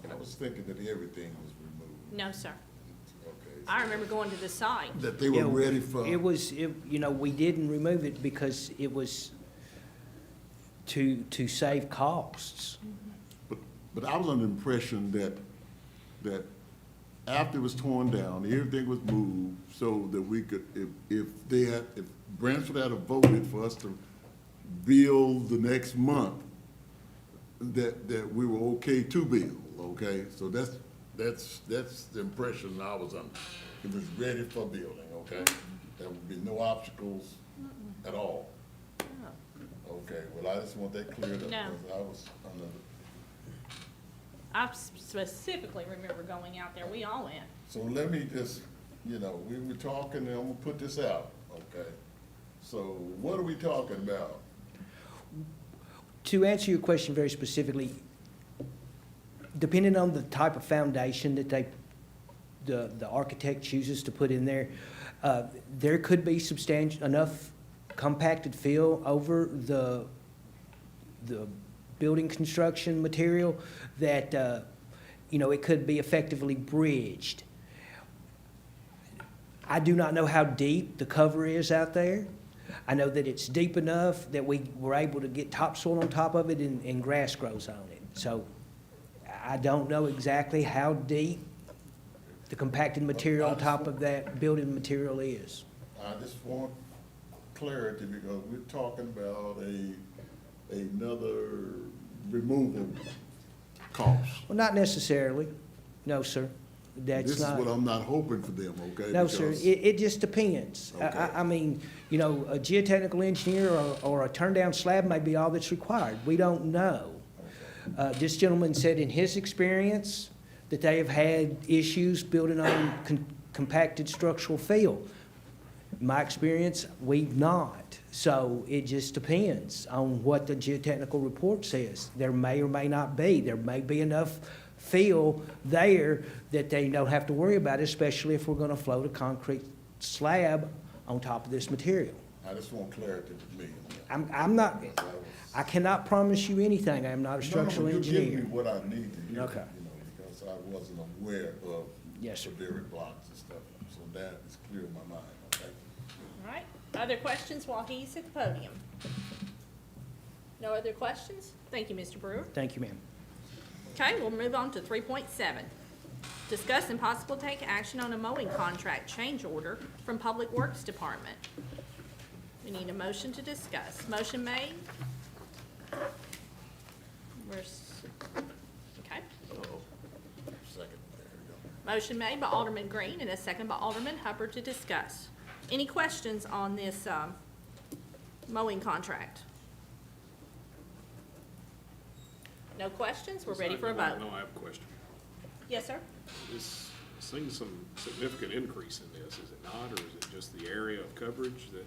I was thinking that everything was removed. No, sir. Okay. I remember going to the site. That they were Yeah, ready for. It was, we didn't remove it because it was to save costs. But I was under the impression that after it was torn down, everything was moved so that we could, if Branchford had voted for us to build the next month, that we were okay to build, okay? So that's the impression I was under. It was ready for building, okay? There would be no obstacles at all. Okay, well, I just want that cleared up, No. because I was under, I specifically remember going out there. We all went. so let me just, we were talking, and I'm gonna put this out, okay? So what are we talking about? To answer your question very specifically, depending on the type of foundation that the architect chooses to put in there, there could be enough compacted fill over the building construction material that, it could be effectively bridged. I do not know how deep the cover is out there. I know that it's deep enough that we were able to get topsoil on top of it and grass grows on it. So I don't know exactly how deep the compacted material on top of that building material is. I just want clarity, because we're talking about another removal cost. Well, not necessarily. No, sir. That's This is not. what I'm not hoping for them, okay? No, sir, Because- it just depends. Okay. I mean, a geotechnical engineer or a turn-down slab may be all that's required. We don't know. This gentleman said in his experience that they have had issues building on compacted structural fill. In my experience, we've not. So it just depends on what the geotechnical report says. There may or may not be. There may be enough fill there that they don't have to worry about it, especially if we're gonna float a concrete slab on top of this material. I just want clarity from me. I'm not, I cannot promise you anything. I'm not a structural You're engineer. giving me what I need to hear, Okay. because I wasn't aware of Yes, sir. the various blocks and stuff. So that is clear in my mind, okay? All right. Other questions while he's at the podium? No other questions? Thank you, Mr. Brewer. Thank you, ma'am. Okay, we'll move on to 3.7. Discuss and possible take action on a mowing contract change order from Public Works Department. We need a motion to discuss. Motion made. Okay. Second, there we go. Motion made by Alderman Green and a second by Alderman Hubbard to discuss. Any questions on this mowing contract? No questions? We're ready for a vote. No, I have a question. Yes, sir? Seeing some significant increase in this, is it not, or is it just the area of coverage that,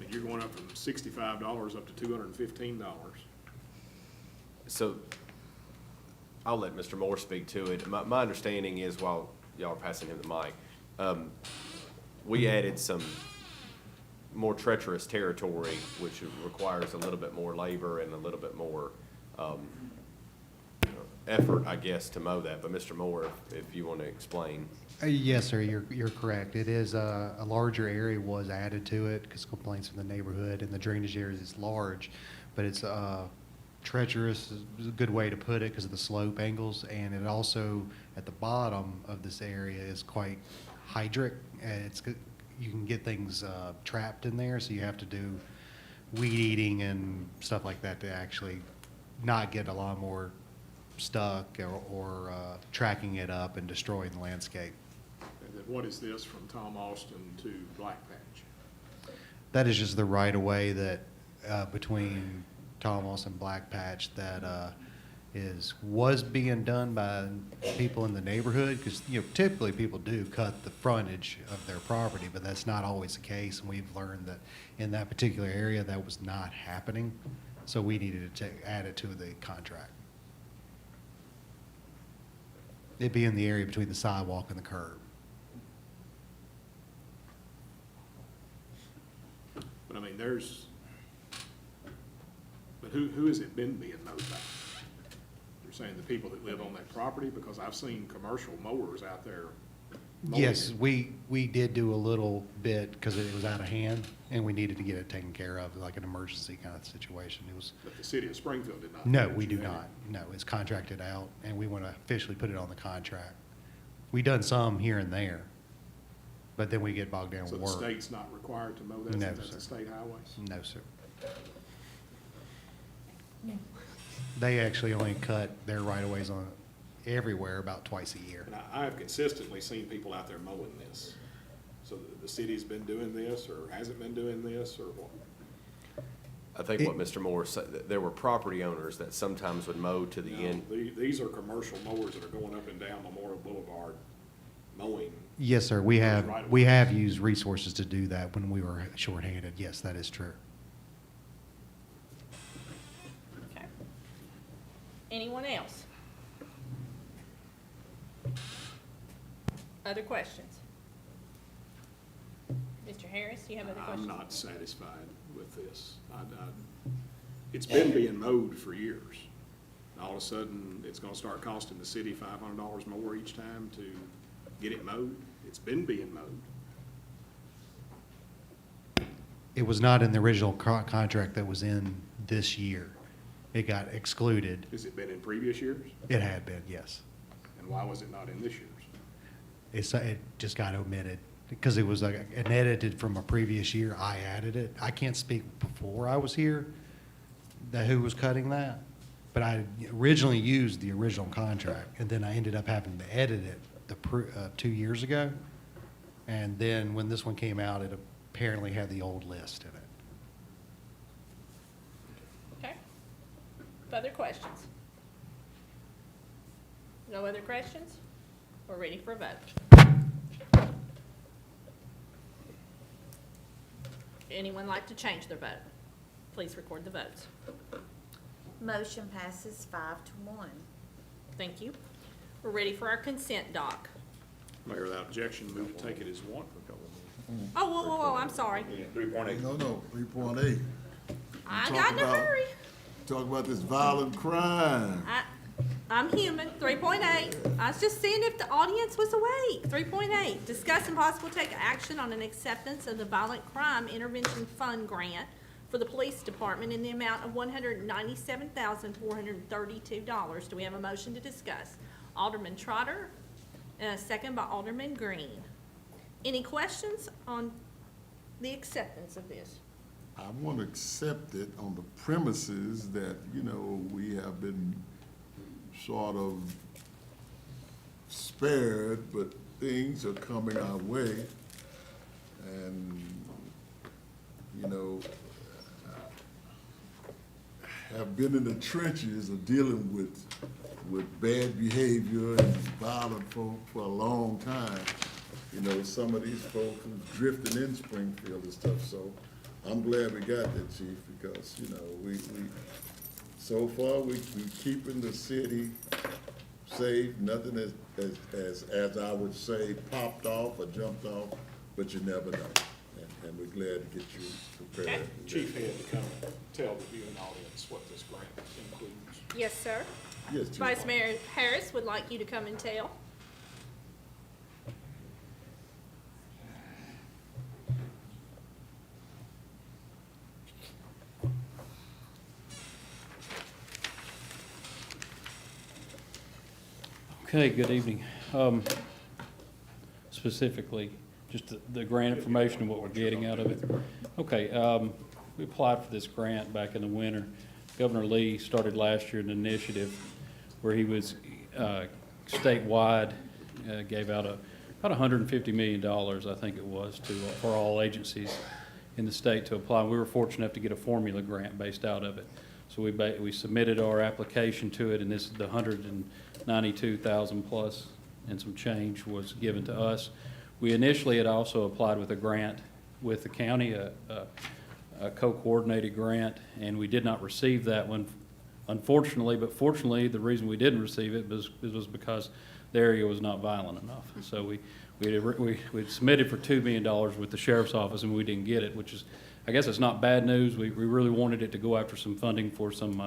you're going up from $65 up to $215? So I'll let Mr. Moore speak to it. My understanding is, while y'all are passing him the mic, we added some more treacherous territory, which requires a little bit more labor and a little bit more effort, I guess, to mow that. But Mr. Moore, if you want to explain. Yes, sir, you're correct. It is a larger area was added to it because complaints from the neighborhood, and the drainage area is large, but it's treacherous is a good way to put it because of the slope angles, and it also at the bottom of this area is quite hydric. It's good. You can get things trapped in there, so you have to do weed eating and stuff like that to actually not get a lawnmower stuck or tracking it up and destroying the landscape. And then what is this from Tom Austin to Black Patch? That is just the right of way that between Thomas and Black Patch that was being done by people in the neighborhood, because, typically people do cut the frontage of their property, but that's not always the case, and we've learned that in that particular area, that was not happening, so we needed to add it to the contract. It'd be in the area between the sidewalk and the curb. But I mean, but who has it been being mowed by? You're saying the people that live on that property? Because I've seen commercial mowers out there mowing Yes, it. we did do a little bit because it was out of hand, and we needed to get it taken care of, like an emergency kind of situation. It was, But the city of Springfield did not. no, do we what you do had. not. No, it's contracted out, and we want to officially put it on the contract. We done some here and there, but then we get bogged down So with the work. state's not required to mow that No, since that's a sir. state highway? No, sir. They actually only cut their right-of-ways on everywhere about twice a year. And I have consistently seen people out there mowing this. So the city's been doing this, or hasn't been doing this, or what? I think what Mr. Moore said, that there were property owners that sometimes would mow to the No, end. These are commercial mowers that are going up and down Memorial Boulevard mowing. Yes, sir, we have, Right-of-ways. we have used resources to do that when we were shorthanded. Yes, that is true. Okay. Anyone else? Other questions? Mr. Harris, do you have other I'm questions? not satisfied with this. It's been being mowed for years. All of a sudden, it's gonna start costing the city $500 more each time to get it mowed. It's been being mowed. It was not in the original contract that was in this year. It got excluded. Has it been in previous years? It had been, yes. And why was it not in this year's? It just got omitted because it was like an edited from a previous year. I added it. I can't speak before I was here, that who was cutting that. But I originally used the original contract, and then I ended up having to edit it 2 years ago. And then when this one came out, it apparently had the old list in it. Okay. Other questions? No other questions? We're ready for a vote. Anyone like to change their vote? Please record the votes. Motion passes 5-1. Thank you. We're ready for our consent doc. Mayor, without objection, move to take it as one. Oh, whoa, I'm sorry. 3.8. No, 3.8. I got in a hurry. Talk about this violent crime. I'm human. 3.8. I was just seeing if the audience was awake. 3.8. Discuss and possible take action on an acceptance of the Violent Crime Intervention Fund grant for the police department in the amount of $197,432. Do we have a motion to discuss? Alderman Trotter, and a second by Alderman Green. Any questions on the acceptance of this? I want to accept it on the premises that, we have been sort of spared, but things are coming our way. And, have been in the trenches of dealing with bad behavior and violent folk for a long time. Some of these folks who's drifting in Springfield and stuff, so I'm glad we got that, Chief, because, so far, we keeping the city safe. Nothing as I would say, popped off or jumped off, but you never know. And we're glad to get you prepared. Okay. Chief had to come and tell the viewing audience what this grant includes. Yes, sir. Yes, Chief. Vice Mayor Harris would like you to come and tell. Okay, good evening. Specifically, just the grant information and what we're getting out of it. Okay, we applied for this grant back in the winter. Governor Lee started last year an initiative where he was statewide, gave out about $150 million, I think it was, for all agencies in the state to apply. We were fortunate enough to get a formula grant based out of it. So we submitted our application to it, and this is the 192,000 plus and some change was given to us. We initially had also applied with a grant with the county, a co-coordinated grant, and we did not receive that one, unfortunately. But fortunately, the reason we didn't receive it was because the area was not violent enough. So we submitted for $2 million with the sheriff's office, and we didn't get it, which is, I guess it's not bad news. We really wanted it to go after some funding for some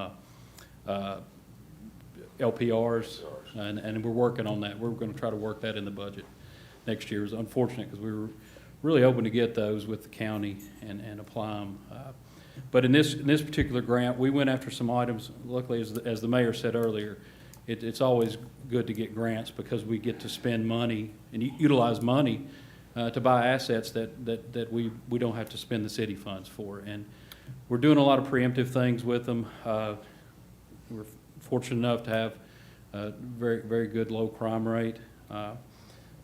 LPRs, and we're working on that. We're going to try to work that in the budget next year. It's unfortunate because we were really hoping to get those with the county and apply them. But in this particular grant, we went after some items. Luckily, as the mayor said earlier, it's always good to get grants because we get to spend money and utilize money to buy assets that we don't have to spend the city funds for. And we're doing a lot of preemptive things with them. We're fortunate enough to have a very, very good low crime rate.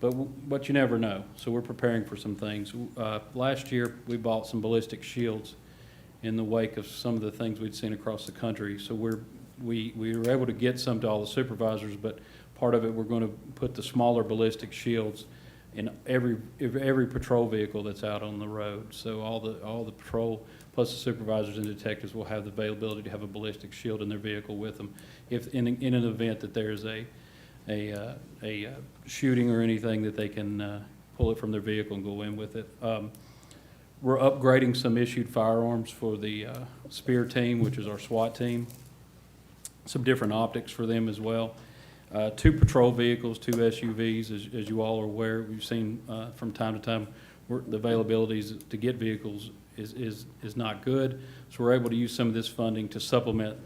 But you never know. So we're preparing for some things. Last year, we bought some ballistic shields in the wake of some of the things we'd seen across the country. So we were able to get some to all the supervisors, but part of it, we're going to put the smaller ballistic shields in every patrol vehicle that's out on the road. So all the patrol plus the supervisors and detectives will have the availability to have a ballistic shield in their vehicle with them if in an event that there's a shooting or anything, that they can pull it from their vehicle and go in with it. We're upgrading some issued firearms for the Spear team, which is our SWAT team. Some different optics for them as well. 2 patrol vehicles, 2 SUVs, as you all are aware. We've seen from time to time the availabilities to get vehicles is not good. So we're able to use some of this funding to supplement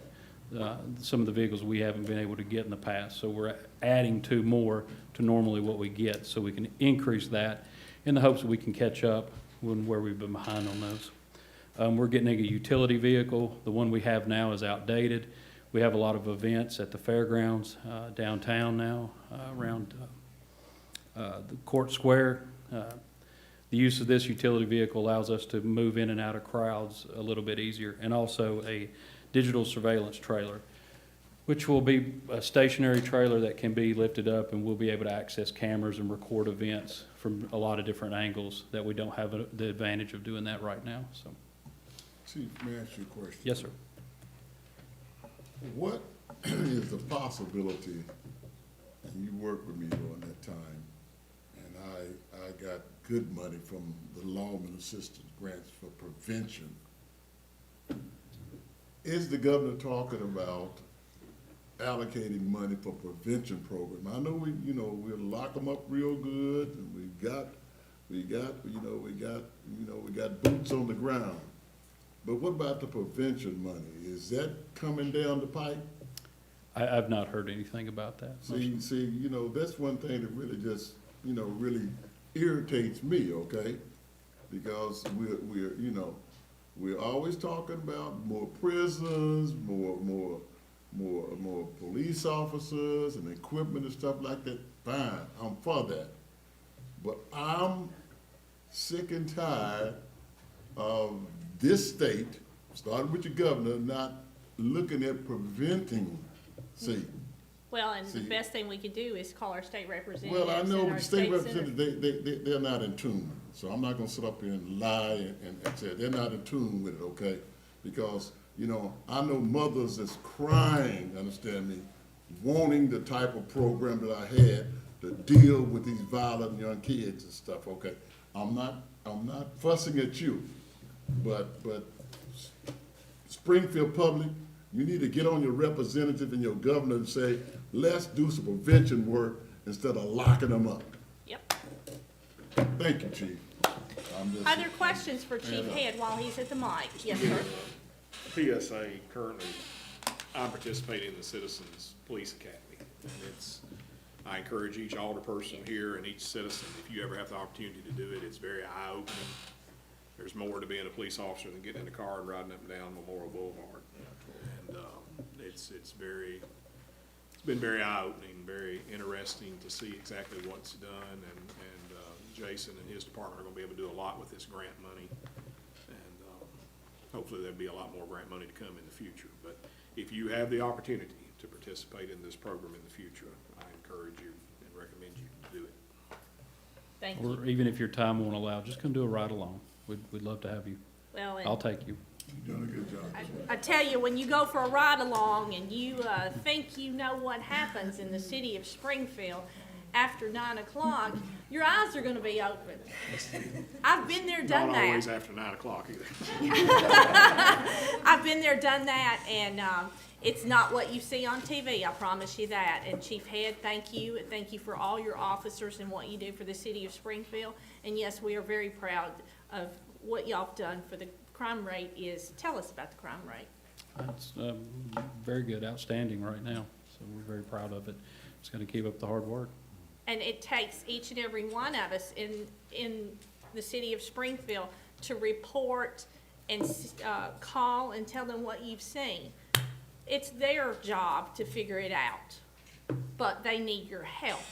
some of the vehicles we haven't been able to get in the past. So we're adding 2 more to normally what we get, so we can increase that in the hopes that we can catch up where we've been behind on those. We're getting a utility vehicle. The one we have now is outdated. We have a lot of events at the fairgrounds downtown now around the Court Square. The use of this utility vehicle allows us to move in and out of crowds a little bit easier, and also a digital surveillance trailer, which will be a stationary trailer that can be lifted up, and we'll be able to access cameras and record events from a lot of different angles that we don't have the advantage of doing that right now. So, Chief, may I ask you a question? yes, sir. What is the possibility, and you worked with me during that time, and I got good money from the lawman assistance grants for prevention. Is the governor talking about allocating money for prevention program? I know we'll lock them up real good, and we got boots on the ground. But what about the prevention money? Is that coming down the pipe? I've not heard anything about that. See, that's one thing that really just, really irritates me, okay? Because we're always talking about more prisons, more police officers and equipment and stuff like that. Fine, I'm for that. But I'm sick and tired of this state, starting with your governor, not looking at preventing, see. Well, and the See. best thing we could do is call our state representatives. Well, I know, and but our the state senator. representatives, they're not in tune. So I'm not gonna sit up here and lie and say, they're not in tune with it, okay? Because, I know mothers that's crying, understand me, wanting the type of program that I had to deal with these violent young kids and stuff, okay? I'm not fussing at you, but Springfield Public, you need to get on your representative and your governor and say, let's do some prevention work instead of locking them up. Yep. Thank you, Chief. Other questions for Chief Head while he's at the mic? Yes, sir. PSA, currently, I'm participating in the Citizens Police Academy. And I encourage each alderperson here and each citizen, if you ever have the opportunity to do it, it's very eye-opening. There's more to being a police officer than getting in a car and riding up and down Memorial Boulevard. And it's been very eye-opening, very interesting to see exactly what's done. And Jason and his department are gonna be able to do a lot with this grant money. And hopefully there'll be a lot more grant money to come in the future. But if you have the opportunity to participate in this program in the future, I encourage you and recommend you to do it. Thank you. Or even if your time won't allow, just come do a ride-along. We'd love to have you. Well, I'll take you. You're doing a good job. I tell you, when you go for a ride-along and you think you know what happens in the city of Springfield after 9 o'clock, your eyes are gonna be open. I've been there, done Not that. always after 9 o'clock either. I've been there, done that, and it's not what you see on TV, I promise you that. And Chief Head, thank you, and thank you for all your officers and what you do for the city of Springfield. And yes, we are very proud of what y'all have done for the crime rate. Tell us about the crime rate. It's very good, outstanding right now, so we're very proud of it. Just gotta keep up the hard work. And it takes each and every one of us in the city of Springfield to report and call and tell them what you've seen. It's their job to figure it out, but they need your help.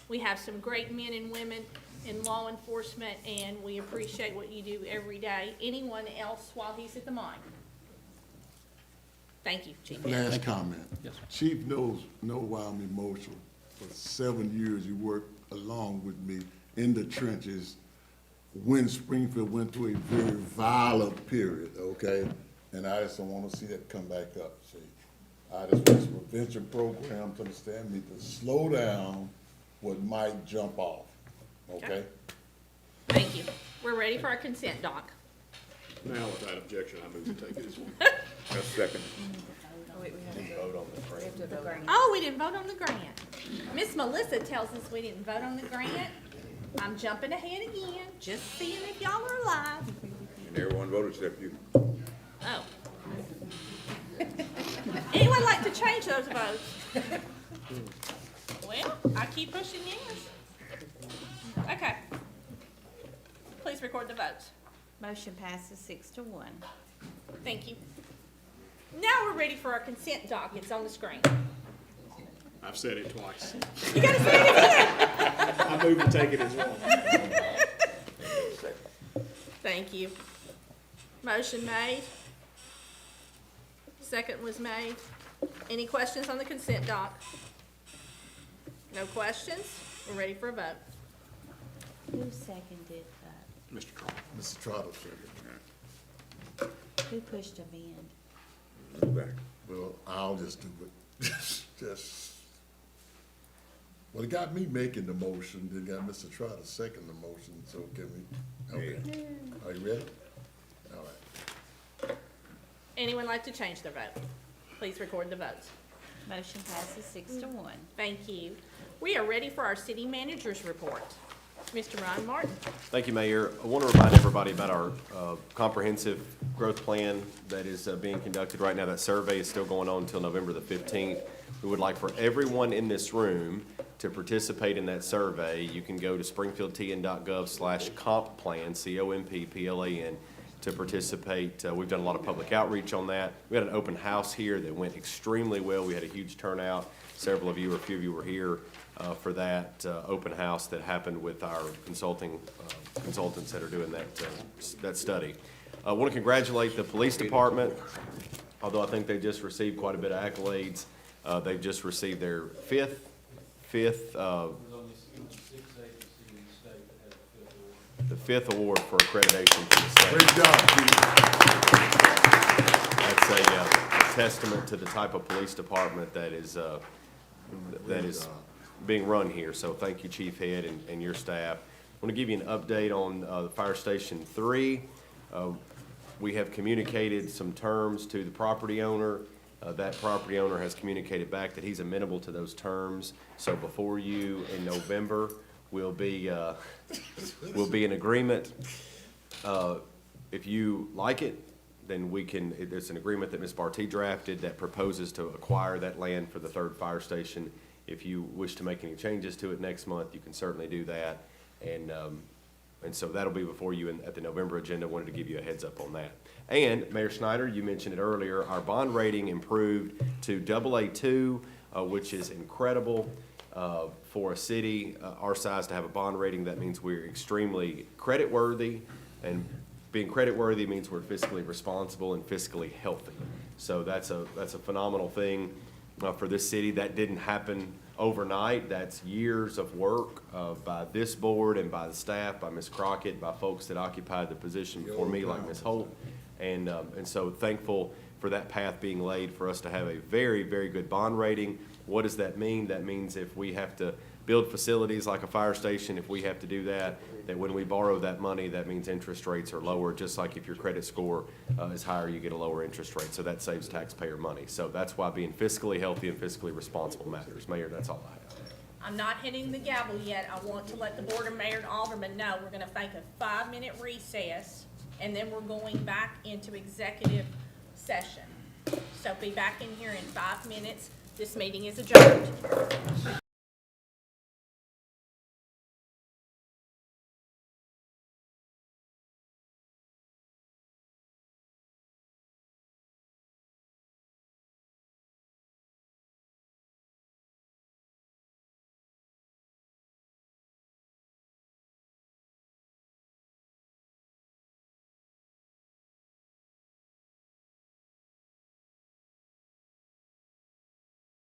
We have some great men and women in law enforcement, and we appreciate what you do every day. Anyone else while he's at the mic? Thank you, Chief. Last comment. Yes, sir. Chief know why I'm emotional. For 7 years, you worked along with me in the trenches when Springfield went through a very violent period, okay? And I just don't want to see that come back up, see? I just want the prevention program to understand me to slow down what might jump off, okay? Thank you. We're ready for our consent doc. Now, without objection, I move to take it as one. A second. Oh, wait, we have to Vote on the we grant. have to vote. Oh, we didn't vote on the grant. Miss Melissa tells us we didn't vote on the grant. I'm jumping ahead again, just seeing if y'all are alive. And everyone voted except you. Oh. Anyone like to change those votes? Well, I keep pushing yes. Okay. Please record the votes. Motion passes 6-1. Thank you. Now we're ready for our consent doc. It's on the screen. I've said it twice. You gotta say it again. I move to take it as one. Thank you. Motion made. Second was made. Any questions on the consent doc? No questions? We're ready for a vote. Who seconded that? Mr. Trump. Mr. Trotter said it. Who pushed amend? Back. Well, I'll just do it. Well, it got me making the motion, then got Mr. Trotter second the motion, so can we, okay. Are you ready? All right. Anyone like to change their vote? Please record the votes. Motion passes 6-1. Thank you. We are ready for our city manager's report. Mr. Ron Martin. Thank you, Mayor. I want to remind everybody about our comprehensive growth plan that is being conducted right now. That survey is still going on until November the 15th. We would like for everyone in this room to participate in that survey. You can go to springfieldtn.gov/compplan, COMPPLAN, to participate. We've done a lot of public outreach on that. We had an open house here that went extremely well. We had a huge turnout. Several of you, or a few of you were here for that open house that happened with our consultants that are doing that study. I want to congratulate the police department, although I think they just received quite a bit of accolades. They've just received their fifth the fifth award for accreditation from the state. Great job, Chief. That's a testament to the type of police department that is being run here. So thank you, Chief Head, and your staff. I want to give you an update on the Fire Station 3. We have communicated some terms to the property owner. That property owner has communicated back that he's amenable to those terms. So before you in November, we'll be in agreement. If you like it, then we can, it's an agreement that Ms. Barty drafted that proposes to acquire that land for the third fire station. If you wish to make any changes to it next month, you can certainly do that. And so that'll be before you at the November agenda. Wanted to give you a heads up on that. And Mayor Snyder, you mentioned it earlier, our bond rating improved to AA2, which is incredible. For a city our size to have a bond rating, that means we're extremely credit worthy, and being creditworthy means we're fiscally responsible and fiscally healthy. So that's a phenomenal thing for this city. That didn't happen overnight. That's years of work by this board and by the staff, by Ms. Crockett, by folks that occupied the position before me, like Ms. Holt. And so thankful for that path being laid for us to have a very, very good bond rating. What does that mean? That means if we have to build facilities like a fire station, if we have to do that, that when we borrow that money, that means interest rates are lower, just like if your credit score is higher, you get a lower interest rate. So that saves taxpayer money. So that's why being fiscally healthy and fiscally responsible matters. Mayor, that's all I have. I'm not hitting the gavel yet. I want to let the Board of Mayor and Aldermen know we're gonna take a 5-minute recess, and then we're going back into executive session. So be back in here in 5 minutes. This meeting is adjourned.